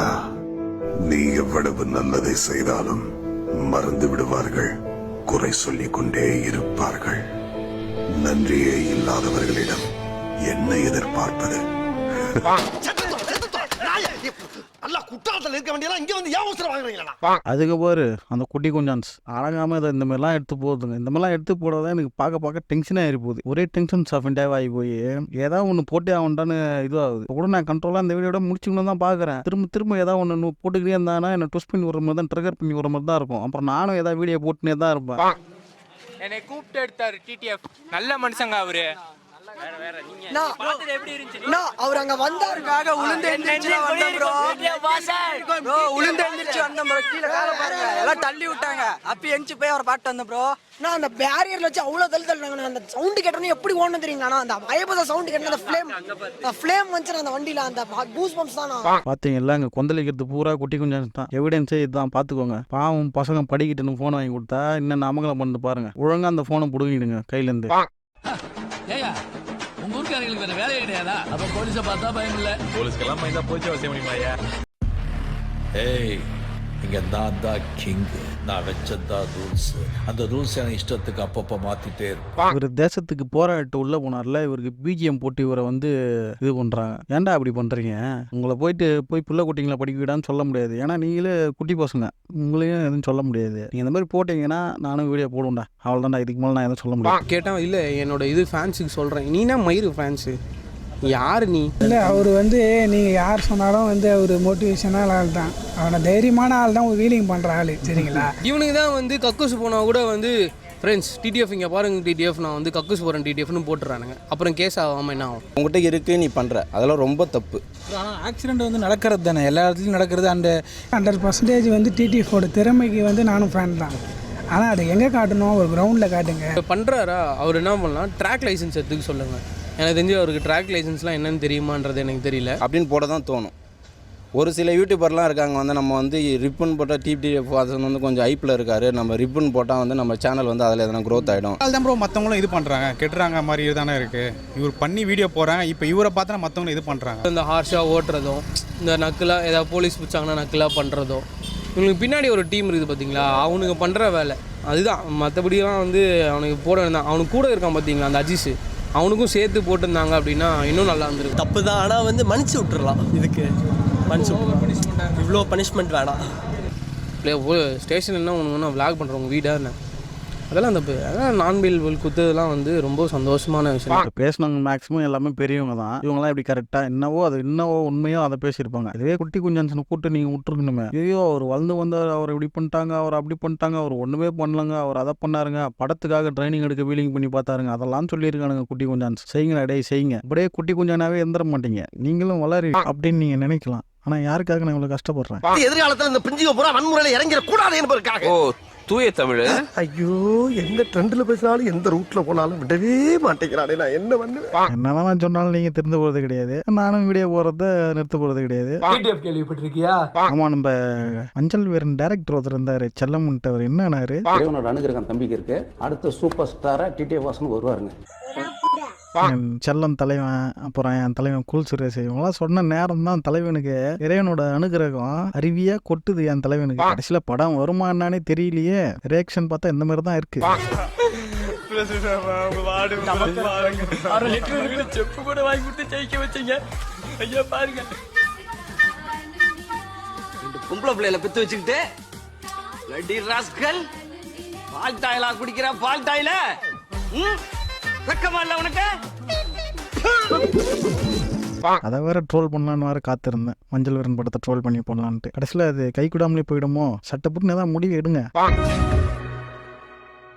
நீ எவ்வளவு நல்லதை செய்தாலும் மறந்து விடுவார்கள், குறை சொல்லிக் கொண்டே இருப்பார்கள். நன்றியே இல்லாதவர்களிடம் என்ன எதிர்பார்ப்பது? அதுக்கு பாரு அந்த குட்டி கொஞ்சான்ஸ் அழகாம இதை இந்த மாதிரிலாம் எடுத்து போகுதுங்க. இந்த மாதிரிலாம் எடுத்து போடுறதா எனக்கு பார்க்க டென்ஷன் ஆகி போகுது. ஒரே டென்ஷன் சஃபண்டாக ஆகி போய் ஏதாவது ஒன்று போட்டே ஆகுண்டான்னு இதுவாகுது. கூட நான் கண்ட்ரோலாக இந்த வீடியோட முடிச்சுக்கணும் தான் பார்க்குறேன். திரும்ப ஏதாவது ஒன்று போட்டுக்கிட்டே இருந்தானா என்ன ட்விஸ்ட் பண்ணி விடுற மாதிரி தான், ட்ரிகர் பண்ணி விடுற மாதிரி தான் இருக்கும். அப்புறம் நானும் ஏதாவது வீடியோ போட்டுனே தான் இருப்பேன். என்னை கூப்பிட்டு எடுத்தாரு டிடிஎஃப். நல்ல மனுஷங்க அவரு. அவர் அங்க வந்தாருக்காக உளுந்து எந்திரிச்சு வந்தோம் ப்ரோ. உளுந்து எந்திரிச்சு வந்தோம் ப்ரோ. கீழே கால பாருங்க எல்லாம் தள்ளி விட்டாங்க. அப்பி எஞ்சி போய் அவர் பாட்டு வந்தோம் ப்ரோ. நான் அந்த பேரியர்ல வச்சு அவ்வளவு தள்ளினாங்க. அந்த சவுண்ட் கேட்டோன்னே எப்படி ஓடணும் தெரியுங்களா? அந்த பயபத சவுண்ட் கேட்டோம். அந்த ஃப்ளேம் வந்துச்சு அந்த வண்டியில. அந்த கூஸ் பம்ப்ஸ் தான். பாத்தீங்களா இங்க கொந்தளிக்கிறது பூரா குட்டி கொஞ்சம் தான். எவிடன்ஸே இதுதான், பாத்துக்கோங்க. பாவம் பசங்க படிக்கிட்டுன்னு போன் வாங்கி கொடுத்தா இன்னும் அமங்கலம் பண்ணிட்டு பாருங்க. ஒழுங்கா அந்த போனை புடுங்கிடுங்க கையில இருந்து. உங்க ஊருக்காரங்களுக்கு வேற வேலையே கிடையாதா? அப்ப போலீஸை பார்த்தா பயம் இல்ல. போலீஸ்க்கெல்லாம் பயந்தா போச்சு அவசியம் முடியுமா? ஏய், இங்க நான் தான் கிங். நான் வச்சதான் ரூல்ஸ். அந்த ரூல்ஸ் எனக்கு இஷ்டத்துக்கு அப்பப்போ மாத்திட்டே இருக்கும். இவர் தேசத்துக்கு போராட்டு உள்ள போனார்ல, இவருக்கு பிஜிஎம் போட்டு இவரை வந்து இது பண்றாங்க. ஏன்டா அப்படி பண்றீங்க? உங்களை போய் புள்ள குட்டிங்களை படிக்கடான்னு சொல்ல முடியாது. ஏன்னா நீங்களே குட்டி பசங்க, உங்களையும் எதுவும் சொல்ல முடியாது. நீங்க இந்த மாதிரி போட்டீங்கன்னா நானும் வீடியோ போடுவேன்டா. அவ்வளோதான்டா. இதுக்கு மேலே நான் எதுவும் சொல்ல முடியாது. கேட்டா இல்ல என்னோட இது ஃபேன்ஸுக்கு சொல்றேன். நீனா மயிறு ஃபேன்ஸு யார் நீ? இல்லை அவர் வந்து நீங்கள் யார் சொன்னாலும் வந்து அவர் மோட்டிவேஷனான ஆள் தான். அவனை தைரியமான ஆள் தான், ஒரு வீலிங் பண்ணுற ஆள். சரிங்களா? இவனுக்கு தான் வந்து கக்கூஸ் போனால் கூட வந்து ஃப்ரெண்ட்ஸ் டிடிஎஃப் இங்கே பாருங்க டிடிஎஃப் நான் வந்து கக்கூஸ் போகிறேன் டிடிஎஃப்னு போட்டுறானுங்க. அப்புறம் கேஸ் ஆகாமல் என்ன ஆகும்? உங்கள்கிட்ட இருக்குது நீ பண்ணுற, அதெல்லாம் ரொம்ப தப்பு. ஆனால் ஆக்சிடென்ட் வந்து நடக்கிறது தானே, எல்லா இடத்துலையும் நடக்கிறது. அந்த 100% வந்து டிடிஎஃபோட திறமைக்கு வந்து நானும் ஃபேன் தான். ஆனால் அதை எங்கே காட்டணும்? ஒரு கிரவுண்டில் காட்டுங்க. பண்ணுறாரா அவர் என்ன பண்ணலாம்? ட்ராக் லைசன்ஸ் எடுத்துக்க சொல்லுங்கள். எனக்கு தெரிஞ்சு அவருக்கு ட்ராக் லைசன்ஸ்லாம் என்னன்னு தெரியுமான்றது எனக்கு தெரியல. அப்படின்னு போட தான் தோணும். ஒரு சில யூடியூபர்லாம் இருக்காங்க வந்து நம்ம வந்து ரிப்பன் போட்டால் டிடிஎஃப் வாசன் வந்து கொஞ்சம் ஐப்பில் இருக்காரு, நம்ம ரிப்பன் போட்டால் வந்து நம்ம சேனல் வந்து அதில் எதனா க்ரோத் ஆகிடும். அதுதான் ப்ரோ மற்றவங்களும் இது பண்ணுறாங்க, கெட்டுறாங்க மாதிரி தானே இருக்குது. இவர் பண்ணி வீடியோ போகிறாங்க, இப்போ இவரை பார்த்தா மற்றவங்களும் இது பண்ணுறாங்க. இந்த ஹார்ஷாக ஓட்டுறதும், இந்த நக்கலாக ஏதாவது போலீஸ் பிடிச்சாங்கன்னா நக்கலாக பண்ணுறதும், இவங்களுக்கு பின்னாடி ஒரு டீம் இருக்குது பார்த்தீங்களா, அவனுக்கு பண்ணுற வேலை அதுதான். மற்றபடிலாம் வந்து அவனுக்கு போட வேண்டாம். அவனுக்கு கூட இருக்கான் பார்த்தீங்களா அந்த அஜீஸ், அவனுக்கும் சேர்த்து போட்டிருந்தாங்க அப்படின்னா இன்னும் நல்லா இருந்திருக்கும். தப்பு தான், ஆனால் வந்து மன்னிச்சு விட்டுறலாம். இதுக்கு மன்னிச்சு விட்டுறலாம். இவ்வளோ பனிஷ்மெண்ட் வேணாம். ஸ்டேஷன் என்ன ஒன்று விளாக் பண்ணுறவங்க வீடாக என்ன அதெல்லாம் தப்பு. அதான் நான்பில் குத்துதெல்லாம் வந்து ரொம்ப சந்தோஷமான விஷயம். பேசினவங்க மேக்ஸிமம் எல்லாமே பெரியவங்க தான். இவங்கெல்லாம் இப்படி கரெக்டாக என்னவோ உண்மையோ அதை பேசியிருப்பாங்க. இதுவே குட்டி குஞ்சான்ஸனை கூப்பிட்டு நீங்கள் விட்டுருக்கணுமே. ஐயோ அவர் வளர்ந்து வந்தார், அவர் இப்படி பண்ணிட்டாங்க, அவர் அப்படி பண்ணிட்டாங்க, அவர் ஒன்றுமே பண்ணலங்க, அவர் அதை பண்ணாருங்க, படத்துக்காக ட்ரைனிங் எடுக்க வீலிங் பண்ணி பார்த்தாருங்க, அதெல்லாம் சொல்லியிருக்கானுங்க குட்டி குஞ்சான்ஸ். செய்யுங்க டே செய்யுங்க. அப்படியே குட்டி குஞ்சானாவே எந்திர மாட்டீங்க, நீங்களும் வளரி அப்படின்னு நீங்கள் நினைக்கலாம். ஆனா யாருக்காக நான் இவ்வளவு கஷ்டப்படுறேன்? எதிர்காலத்துல இந்த பிஞ்சுக பூரா வன்முறையில இறங்கிட கூடாது என்பதற்காக. ஓ தூய தமிழ். ஐயோ எந்த ட்ரெண்ட்ல பேசினாலும் எந்த ரூட்ல போனாலும் விடவே மாட்டேங்கிறானே, நான் என்ன பண்ணுவேன்? என்னதான் நான் சொன்னாலும் நீங்க திருந்து போறது கிடையாது, நானும் வீடியோ போறத நிறுத்த போறது கிடையாது. கேள்விப்பட்டிருக்கியா? ஆமா, நம்ம மஞ்சள் வீரன் டைரக்டர் ஒருத்தர் இருந்தாரு, செல்லமுன்ட்டு. அவர் என்னன்னாரு, இவனோட அனுகிரகம் தம்பிக்கு இருக்கு, அடுத்த சூப்பர் ஸ்டாரா டிடிஎஃப் வாசன் வருவாருங்க. செல்லம் தலைவன், அப்புறம் என் தலைவன் கூல் சுரேஷ், இவங்களாம் சொன்ன நேரம் தான் தலைவனுக்கு இறைவனோட அனுகிரகம் அருவியா கொட்டுது என் தலைவனுக்கு. கடைசியில படம் வருமா என்னன்னே தெரியலையே. ரியாக்ஷன் பார்த்தா இந்த மாதிரி தான் இருக்கு. செப்பு கூட வாங்கி கொடுத்து ஜெயிக்க வச்சீங்க. ஐயா பாருங்க, பொம்பளை பிள்ளைல பெத்து வச்சுக்கிட்டு லட்டி ராஸ்கல் பால் டாயிலா குடிக்கிற பால் டாயில வெக்கமா இல்ல உனக்கு? அதை வேற ட்ரோல் பண்ணலான்னு வேற காத்திருந்தேன், மஞ்சள் வீரன் படத்தை ட்ரோல் பண்ணி போடலான்ட்டு. கடைசியில் அது கை கூடாமலே போயிடுமோ. சட்டப்பட்டு ஏதாவது முடிவு எடுங்க.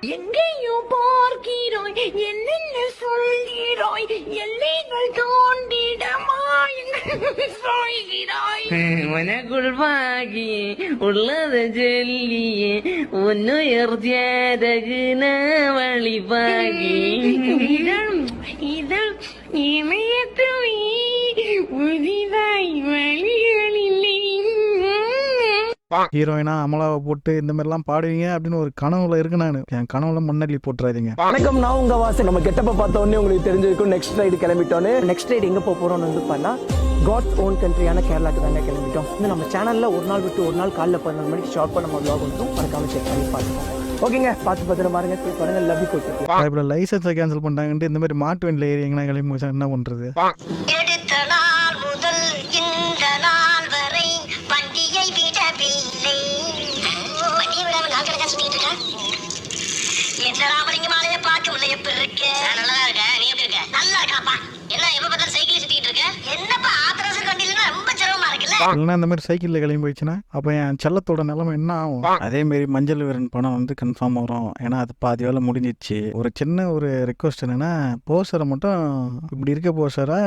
எங்கேயும் பார்க்கிறாய் என்னென்ன சொல்கிறாய் எல்லைகள் தோண்டிடமாய் சொல்கிறாய் உனக்குள் பாகி உள்ளத சொல்லியே உன்னுயர் ஜாதகுன வழிபாகி இதழ் இமயத்துவி புதிதாய் வழிகளில்லை. ஹீரோயினா அமலாவை போட்டு இந்த மாதிரிலாம் பாடுவீங்க அப்படின்னு ஒரு கனவுல இருக்கு. நான் என் கனவுல மண்ணள்ளி போட்டுறாதீங்க. வணக்கம், நான் உங்க வாசன். நம்ம கெட்டப்ப பார்த்த உடனே உங்களுக்கு தெரிஞ்சிருக்கும் நெக்ஸ்ட் ரைடு கிளம்பிட்டோன்னு. நெக்ஸ்ட் ரைடு எங்க போறோம்னு வந்து பண்ணா காட்ஸ் ஓன் கண்ட்ரியான கேரளாக்கு தாங்க கிளம்பிட்டோம். இன்னும் நம்ம சேனல்ல ஒரு நாள் விட்டு ஒரு நாள் காலைல 11 மணிக்கு ஷார்ட் பண்ண vlog வந்துடும். மறக்காம செக் பண்ணி பாருங்க. ஓகேங்க, பார்த்து பத்திரம் பாருங்க. பாருங்க, லவ் யூ கோச். இப்ப லைசன்ஸை கேன்சல் பண்ணிட்டாங்கன்ட்டு இந்த மாதிரி மாட்டு வண்டியில் ஏறி எங்கன்னா கிளம்பி போச்சா என்ன பண்றது? எடுத்த நாள் முதல் இந்த நாள் வரை வண்டியை விடவில்லை. வண்டியை விடாம நாள் கணக்கா சுத்திட்டு இருக்கேன். எந்த ராமலிங்க மாலையை பார்க்க முடியல. எப்படி இருக்கு? நல்லா இருக்கேன். நீ எப்படி இருக்க? நல்லா இருக்காப்பா. என்ன எப்ப பார்த்தாலும் சைக்கிள் சுத்திட்டு இருக்க? என்னப்பா ஆத்திரவசம் வண்டியில ரொம்ப சிரமமா இருக்குல்ல? இல்லைன்னா இந்த மாதிரி சைக்கிளில் கிளம்பி போயிடுச்சுன்னா அப்போ என் செல்லத்தோட நிலைமை என்ன ஆகும்? அதே மாதிரி மஞ்சள் வீரன் படம் வந்து கன்ஃபார்ம் வரும். ஏன்னா அது பாதி வேலை முடிஞ்சிச்சு. ஒரு சின்ன ஒரு ரெக்வஸ்ட் என்னன்னா, போஸ்டரை மட்டும் இப்படி இருக்க போஸ்டரை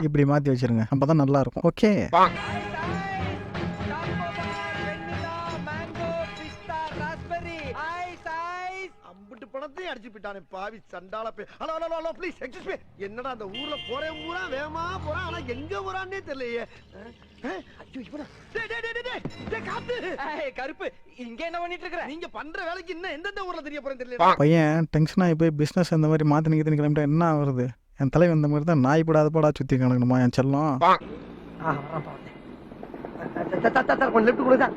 இப்படி மாற்றி வச்சிருங்க. அப்பதான் நல்லா இருக்கும். ஓகே, பணத்தையும் அடிச்சு போயிட்டானே பாவி சண்டால. Hello hello hello please excuse me. என்னடா அந்த ஊர்ல போறேன் ஊரா வேகமா போறான், ஆனா எங்க போறானே தெரியலையே. ஐயோ இவனா. டேய் டேய் டேய் டேய் காத்து. ஏய் கருப்பு, இங்க என்ன பண்ணிட்டு இருக்கற? நீங்க பண்ற வேலைக்கு இன்னும் எந்தெந்த ஊர்ல தெரிய போறேன்னு தெரியல. பையன் டென்ஷன் ஆகி போய் பிஸ்னஸ் அந்த மாதிரி மாற்றி நிற்கிறது கிளம்பிட்டா என்ன வருது? என் தலைவன் இந்த மாதிரி தான் நாய் படாத படா சுற்றி கணக்கணுமா என் செல்லம்? கொஞ்சம் லெஃப்ட் கொடுங்க.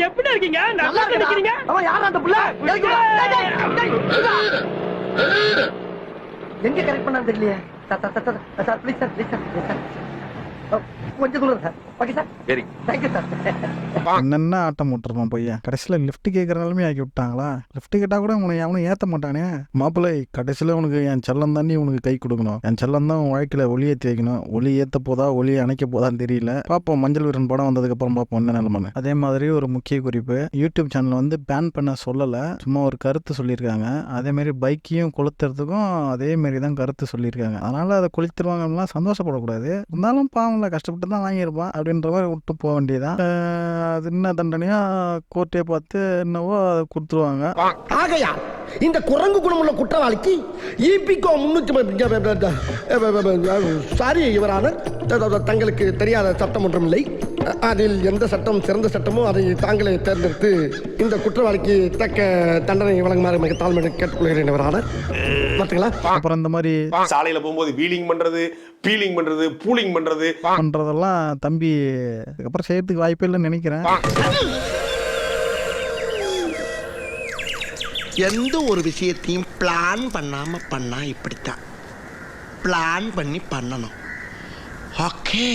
எப்படி இருக்கீங்க? நல்லா இருக்கீங்க. அவன் யாரா அந்த புள்ள? எங்க கரெக்ட் பண்ணான்னு தெரியலையே. Sir please sir, please sir, கொஞ்சம் தூரம் sir. Okay sir, very thank you sir. என்னென்ன ஆட்டம் போட்டுருப்பான் பையன். கடைசியில் லிஃப்ட் கேட்குற நிலைமை ஆக்கி விட்டாங்களா? லிஃப்ட் கேட்டால் கூட உனக்கு அவனும் ஏற்ற மாட்டானே. மாப்பிள்ளை கடைசியில் உனக்கு என் செல்லம் தாண்டி உனக்கு கை கொடுக்கணும். என் செல்லம் தான் வாழ்க்கையில் ஒளி ஏற்றி வைக்கணும். ஒளி ஏற்ற போதா ஒளி அணைக்க போதான்னு தெரியல. பார்ப்போம், மஞ்சள் வீரன் படம் வந்ததுக்கப்புறம் பார்ப்போம் என்ன நிலைமை. அதே மாதிரி ஒரு முக்கிய குறிப்பு, யூடியூப் சேனல் வந்து பேன் பண்ண சொல்லலை, சும்மா ஒரு கருத்து சொல்லியிருக்காங்க. அதேமாரி பைக்கையும் கொளுத்துறதுக்கும் அதேமாரி தான் கருத்து சொல்லியிருக்காங்க. அதனால் அதை கொளுத்துருவாங்கன்னா சந்தோஷப்படக்கூடாது. இருந்தாலும் பாவம்ல, கஷ்டப்பட்டு தான் வாங்கியிருப்பான் அப்படின்ற மாதிரி விட்டு போக வேண்டியதான். அது என்ன தண்டனையா கோர்ட்டே பார்த்து என்னவோ அதை கொடுத்துருவாங்க. ஆகையா இந்த குரங்கு குணமுள்ள குற்றவாளிக்கு இபிகோ 300 சாரி யுவரான தங்களுக்கு தெரியாத சட்டம் ஒன்றும் இல்லை. அதில் எந்த சட்டம் சிறந்த சட்டமோ அதை தாங்களே தேர்ந்தெடுத்து இந்த குற்றவாளிக்கு தக்க தண்டனை வழங்குமாறு மிக தாழ்மையை கேட்டுக்கொள்கிறேன் யுவரான. பார்த்தீங்களா? அப்புறம் இந்த மாதிரி சாலையில போகும்போது வீலிங் பண்றது, பீலிங் பண்றது, பூலிங் பண்றதெல்லாம் தம்பி அதுக்கப்புறம் செய்யறதுக்கு வாய்ப்பே இல்லைன்னு நினைக்கிறேன். எந்த ஒரு விஷயத்தையும் பிளான் பண்ணாம பண்ணா இப்படித்தான். பிளான் பண்ணி பண்ணணும். ஓகே,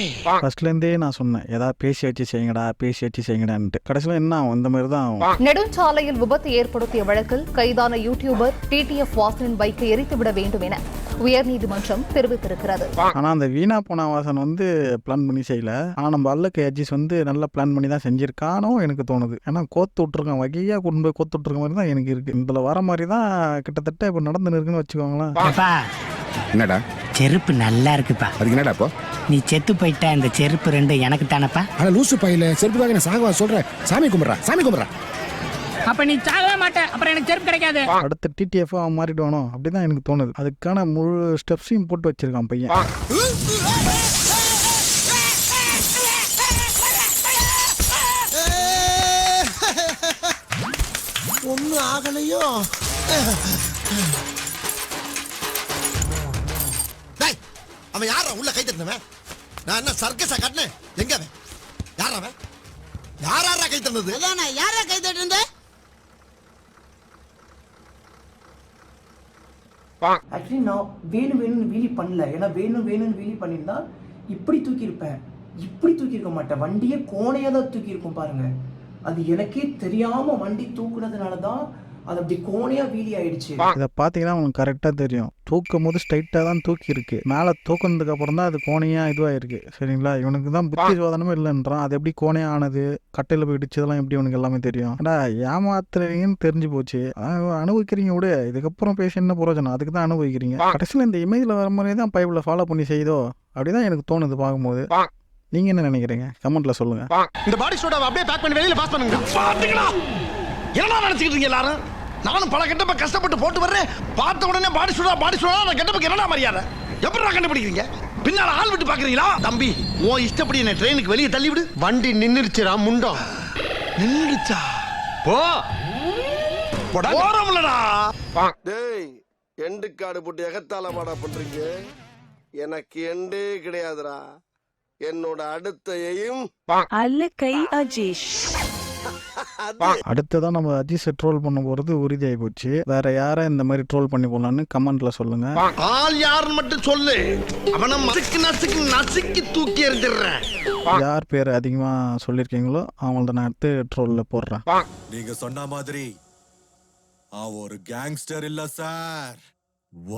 ஃபர்ஸ்ட்லேருந்தே நான் சொன்னேன், ஏதாவது பேசி வச்சு செய்யுங்கடான்ட்டு. கடைசியில் என்ன ஆகும்? இந்த மாதிரி தான் ஆகும். நெடுஞ்சாலையில் விபத்து ஏற்படுத்திய வழக்கில் கைதான யூடியூபர் டிடிஎஃப் வாசனின் பைக்கை எரித்துவிட வேண்டும் என உயர்நீதிமன்றம் தெரிவித்திருக்கிறது. ஆனா அந்த வீணா போன வாசன் வந்து பிளான் பண்ணி செய்யல. ஆனா நம்ம அல்லக்கு அஜிஸ் வந்து நல்லா பிளான் பண்ணி தான் செஞ்சிருக்கானோ எனக்கு தோணுது. ஏன்னா கோத்து விட்டுருக்கான், வகையா கொண்டு போய் கோத்து விட்டுருக்க மாதிரி தான் எனக்கு இருக்கு. இதுல வர மாதிரி தான் கிட்டத்தட்ட இப்ப நடந்து இருக்குன்னு வச்சுக்கோங்களேன். என்னடா செருப்பு நல்லா இருக்குப்பா. அதுக்கு என்னடா இப்போ நீ செத்து போயிட்ட? இந்த செருப்பு 2 எனக்கு தானப்பா. ஆனா லூசு பையில செருப்புக்காக நான் சாகவா சொல்றேன்? சாமி கும்பிட்றா. அப்ப நீ சாகவே மாட்ட, அப்புறம் எனக்கு செருப்பு கிடைக்காது. அடுத்த டிடிஎஃப் அவன் மாறிடுவானோ அப்படிதான் எனக்கு தோணுது. அதுக்கான முழு ஸ்டெப்ஸையும் போட்டு வச்சிருக்கான் பையன். ஒண்ணு ஆகலையோ? அவன் யாரா உள்ள கை தட்டினவன்? நான் என்ன சர்க்கஸா காட்டினேன்? எங்க அவன்? யாரா அவன்? யாரா கை தட்டினது? யாரா கை தட்டினது? ஆக்சுவலி நான் வேணும்னு வீலி பண்ணல. ஏன்னா வேணும்னு வீலி பண்ணியிருந்தா இப்படி தூக்கியிருப்பேன். இப்படி தூக்கியிருக்க மாட்டேன். வண்டியே கோணையாக தான் தூக்கியிருக்கும் பாருங்க. அது எனக்கே தெரியாம வண்டி தூக்குனதுனால தான் அது அப்படி கோணையா வீதி ஆயிடுச்சு. இதை பார்த்தீங்கன்னா உங்களுக்கு கரெக்டாக தெரியும். தூக்கும் போது ஸ்ட்ரைட்டாக தான் தூக்கி இருக்கு. மேலே தூக்குனதுக்கு அப்புறம் தான் அது கோணையாக இதுவாயிருக்கு. சரிங்களா? இவனுக்கு தான் புத்தி சோதனமே இல்லைன்றான். அது எப்படி கோணையாக ஆனது, கட்டையில் போய் இடிச்சதெல்லாம் எப்படி இவனுக்கு எல்லாமே தெரியும். ஏடா ஏமாத்துறீங்கன்னு தெரிஞ்சு போச்சு. அனுபவிக்கிறீங்க விடு, இதுக்கப்புறம் பேச என்ன பிரயோஜனம்? அதுக்கு தான் அனுபவிக்கிறீங்க. கடைசியில் இந்த இமேஜில் வர மாதிரி தான் பைபிளை ஃபாலோ பண்ணி செய்தோ அப்படிதான் எனக்கு தோணுது பார்க்கும்போது. நீங்க என்ன நினைக்கிறீங்க? கமெண்ட்ல சொல்லுங்க. இந்த பாடி சோடாவை அப்படியே பேக் பண்ணி வெளியில பாஸ் பண்ணுங்க. பாத்துக்கடா. என்னடா நினைச்சிட்டு இருக்கீங்க எல்லாரும்? நானும் பல கெட்டப்ப கஷ்டப்பட்டு போட்டு வர்றேன். பார்த்த உடனே பாடி சோடா நான் கெட்டப்புக்கு என்னடா மரியாதை? எப்படிடா கண்டுபிடிக்கிறீங்க? பின்னால ஆள் விட்டு பாக்குறீங்களா? தம்பி, உன் இஷ்டப்படி என்ன ட்ரெயினுக்கு வெளியே தள்ளி விடு. வண்டி நின்னுருச்சுடா முண்டம். நின்னுச்சா? போ. போறோம்லடா. டேய், எண்டு காடு போட்டு எகத்தால மாடா பண்றீங்க. எனக்கு எண்டே கிடையாதுடா. என்னோட அடுத்த எய்ம் அல்லக்கை அஜீஷ். அடுத்ததான் நம்ம அஜீஷை ட்ரோல் பண்ண போறது உறுதியாகி போச்சு. வேற யாரை இந்த மாதிரி ட்ரோல் பண்ணி போடலான்னு கமெண்ட்ல சொல்லுங்க. ஆள் யாருன்னு மட்டும் சொல்லு. அவனை நசுக்கி தூக்கி எறிஞ்சிடுறேன். யார் பேர் அதிகமா சொல்லியிருக்கீங்களோ அவங்கள்ட்ட நான் எடுத்து ட்ரோல்ல போடுறேன். நீங்க சொன்ன மாதிரி ஒரு கேங்ஸ்டர் இல்ல சார்,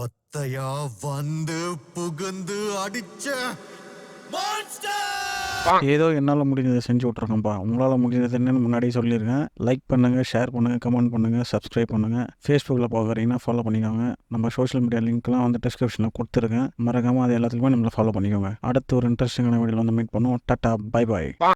ஒத்தையா வந்து புகுந்து அடிச்ச ஏதோ என்னால் முடிஞ்சதை செஞ்சு விட்ருக்கேன்ப்பா. உங்களால் முடிஞ்சது என்னன்னு முன்னாடியே சொல்லியிருக்கேன். லைக் பண்ணுங்கள், ஷேர் பண்ணுங்கள், கமெண்ட் பண்ணுங்கள், சப்ஸ்கிரைப் பண்ணுங்கள். ஃபேஸ்புக்கில் பார்க்குறீங்கன்னா ஃபாலோ பண்ணிக்கோங்க. நம்ம சோஷியல் மீடியா லிங்க்லாம் வந்து டிஸ்கிரிப்ஷனில் கொடுத்துருக்கேன். மறக்காமல் அது எல்லாத்துலேயுமே நம்மளை ஃபாலோ பண்ணிக்கோங்க. அடுத்து ஒரு இன்ட்ரெஸ்டிங்கான வீடியோவில் வந்து மீட் பண்ணுவோம். Tata, bye bye.